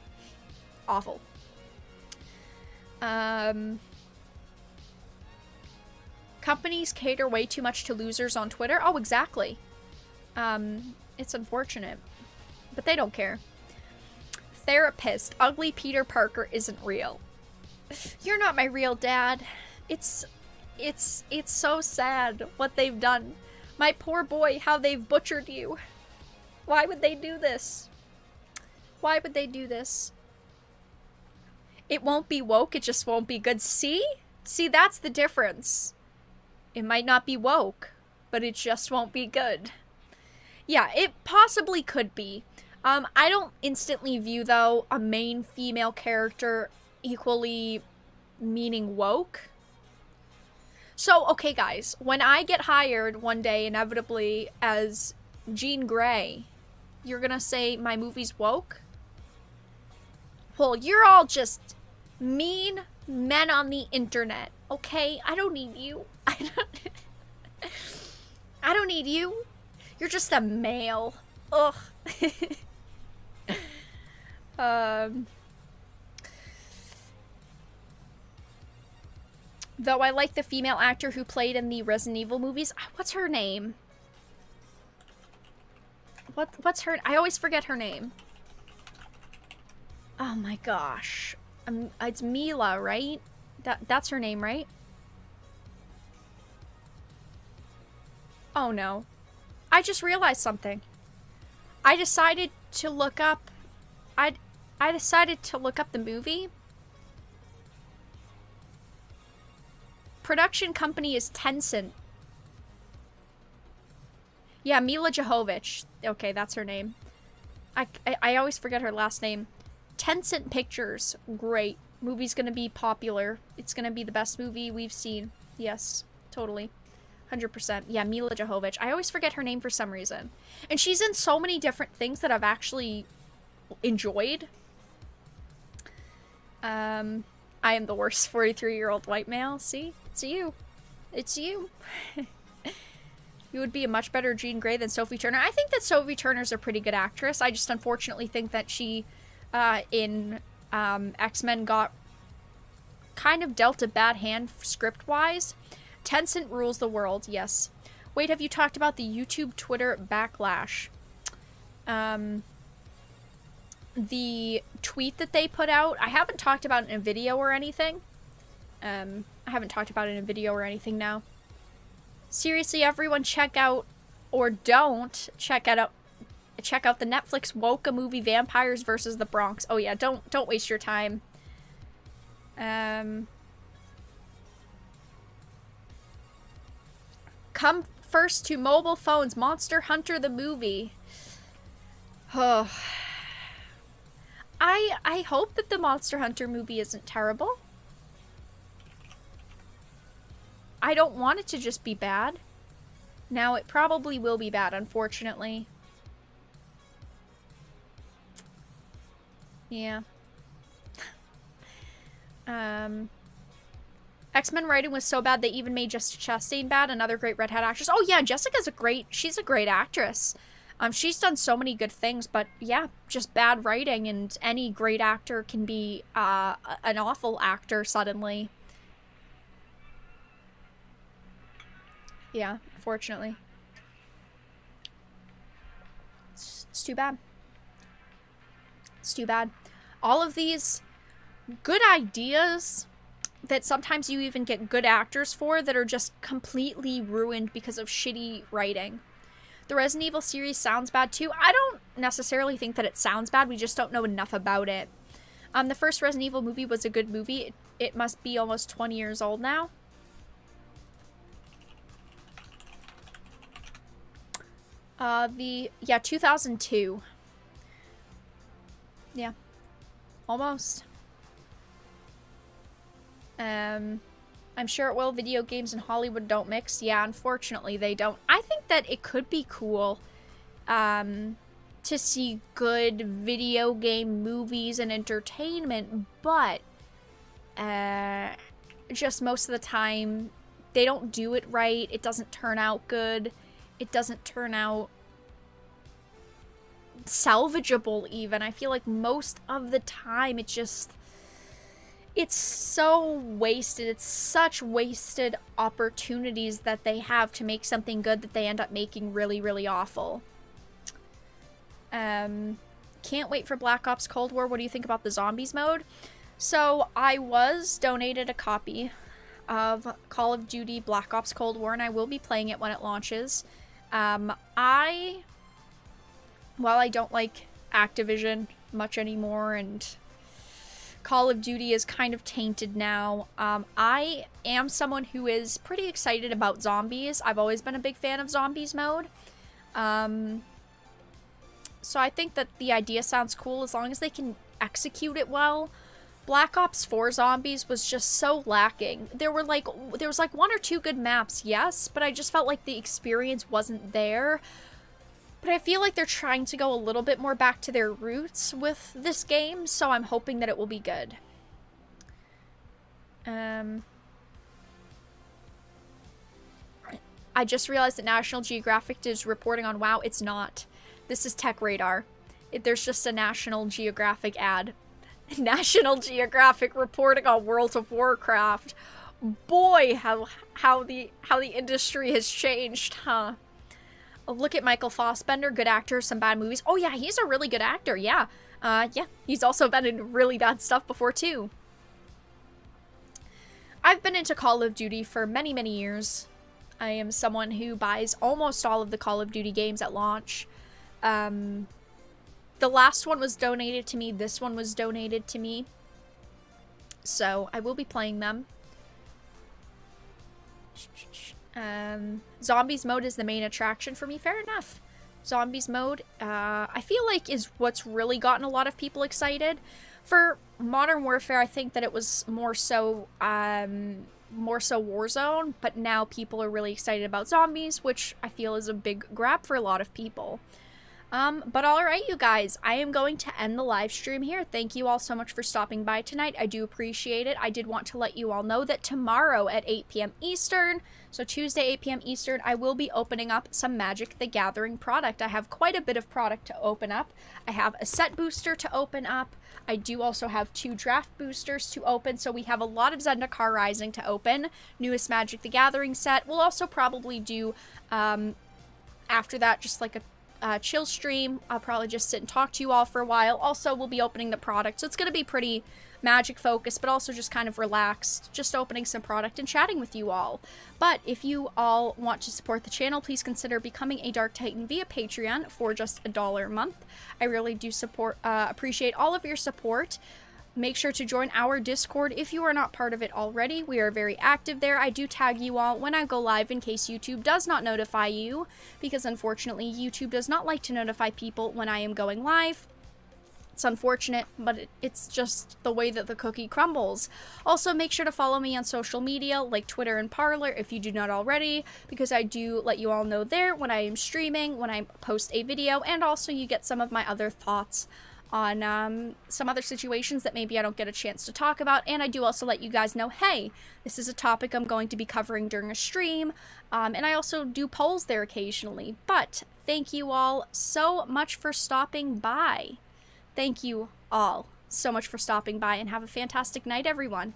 Awful. Companies cater way too much to losers on Twitter. Oh, exactly. It's unfortunate. But they don't care. Therapist. Ugly Peter Parker isn't real. You're not my real dad. It's so sad what they've done. My poor boy, how they've butchered you. Why would they do this? Why would they do this? It won't be woke, it just won't be good. See? See, that's the difference. It might not be woke, but it just won't be good. Yeah, it possibly could be. I don't instantly view, though, a main female character equally meaning woke. So, okay, guys, when I get hired one day, inevitably, as Jean Grey, you're gonna say my movie's woke? Well, you're all just mean men on the internet, okay? I don't need you. I don't need you. You're just a male. Ugh. Though I like the female actor who played in the Resident Evil movies. What's her name? What's her... I always forget her name. Oh my gosh. It's Mila, right? That's her name, right? Oh no. I just realized something. I decided to look up... I decided to look up the movie. Production company is Tencent. Yeah, Mila Jovovich. Okay, that's her name. I always forget her last name. Tencent Pictures. Great. Movie's gonna be popular. It's gonna be the best movie we've seen. Yes, totally. 100%. Yeah, Mila Jovovich. I always forget her name for some reason. And she's in so many different things that I've actually enjoyed. I am the worst 43-year-old white male. See? It's you. It's you. You would be a much better Jean Grey than Sophie Turner. I think that Sophie Turner's a pretty good actress. I just unfortunately think that she, in X-Men got kind of dealt a bad hand script-wise. Tencent rules the world, yes. Wait, have you talked about the YouTube Twitter backlash? The tweet that they put out, I haven't talked about it in a video or anything. I haven't talked about it in a video or anything now. Seriously, everyone check out, or don't, check out the Netflix Woke movie Vampires versus the Bronx. Oh yeah, don't waste your time. Come first to mobile phones, Monster Hunter the movie. Oh. I hope that the Monster Hunter movie isn't terrible. I don't want it to just be bad. Now, it probably will be bad, unfortunately. Yeah. X-Men writing was so bad they even made Jessica Chastain bad, another great redhead actress. Oh yeah, she's a great actress. She's done so many good things, but yeah, just bad writing, and any great actor can be an awful actor suddenly. Yeah, unfortunately. It's too bad. It's too bad. All of these good ideas that sometimes you even get good actors for that are just completely ruined because of shitty writing. The Resident Evil series sounds bad too. I don't necessarily think that it sounds bad. We just don't know enough about it. The first Resident Evil movie was a good movie. It must be almost 20 years old now. Yeah, 2002. Yeah. Almost. I'm sure it will. Video games and Hollywood don't mix. Yeah, unfortunately they don't. I think that it could be cool, to see good video game movies and entertainment, but, just most of the time, they don't do it right. It doesn't turn out good. It doesn't turn out salvageable even. I feel like most of the time it It's so wasted. It's such wasted opportunities that they have to make something good that they end up making really, really awful. Can't wait for Black Ops Cold War. What do you think about the zombies mode? So I was donated a copy of Call of Duty Black Ops Cold War, and I will be playing it when it launches. While I don't like Activision much anymore, and Call of Duty is kind of tainted now, I am someone who is pretty excited about zombies. I've always been a big fan of zombies mode. So I think that the idea sounds cool as long as they can execute it well. Black Ops 4 Zombies was just so lacking. There was like 1 or 2 good maps, yes, but I just felt like the experience wasn't there. But I feel like they're trying to go a little bit more back to their roots with this game, so I'm hoping that it will be good. I just realized that National Geographic is reporting on WoW. It's not. This is Tech Radar. There's just a National Geographic ad. National Geographic reporting on World of Warcraft. Boy, how the industry has changed, huh? Oh, look at Michael Fassbender, good actor, some bad movies. Oh yeah, he's a really good actor, yeah. Yeah, he's also been in really bad stuff before too. I've been into Call of Duty for many, many years. I am someone who buys almost all of the Call of Duty games at launch. The last one was donated to me. This one was donated to me. So I will be playing them. Zombies mode is the main attraction for me. Fair enough. Zombies mode, I feel like is what's really gotten a lot of people excited. For Modern Warfare, I think that it was more so Warzone, but now people are really excited about zombies, which I feel is a big grab for a lot of people. But alright, you guys, I am going to end the live stream here. Thank you all so much for stopping by tonight. I do appreciate it. I did want to let you all know that tomorrow at 8 p.m. Eastern, so Tuesday 8 p.m. Eastern, I will be opening up some Magic the Gathering product. I have quite a bit of product to open up. I have a set booster to open up. I do also have 2 draft boosters to open, so we have a lot of Zendikar Rising to open. Newest Magic the Gathering set. We'll also probably do, after that, just like a chill stream. I'll probably just sit and talk to you all for a while. Also, we'll be opening the product, so it's going to be pretty Magic focused, but also just kind of relaxed, just opening some product and chatting with you all. But if you all want to support the channel, please consider becoming a Dark Titan via Patreon for just $1 a month. I really do appreciate all of your support. Make sure to join our Discord if you are not part of it already. We are very active there. I do tag you all when I go live in case YouTube does not notify you, because unfortunately YouTube does not like to notify people when I am going live. It's unfortunate, but it's just the way that the cookie crumbles. Also, make sure to follow me on social media like Twitter and Parler if you do not already, because I do let you all know there when I am streaming, when I post a video, and also you get some of my other thoughts on some other situations that maybe I don't get a chance to talk about. And I do also let you guys know, hey, this is a topic I'm going to be covering during a stream, and I also do polls there occasionally. But thank you all so much for stopping by. Thank you all so much for stopping by, and have a fantastic night, everyone.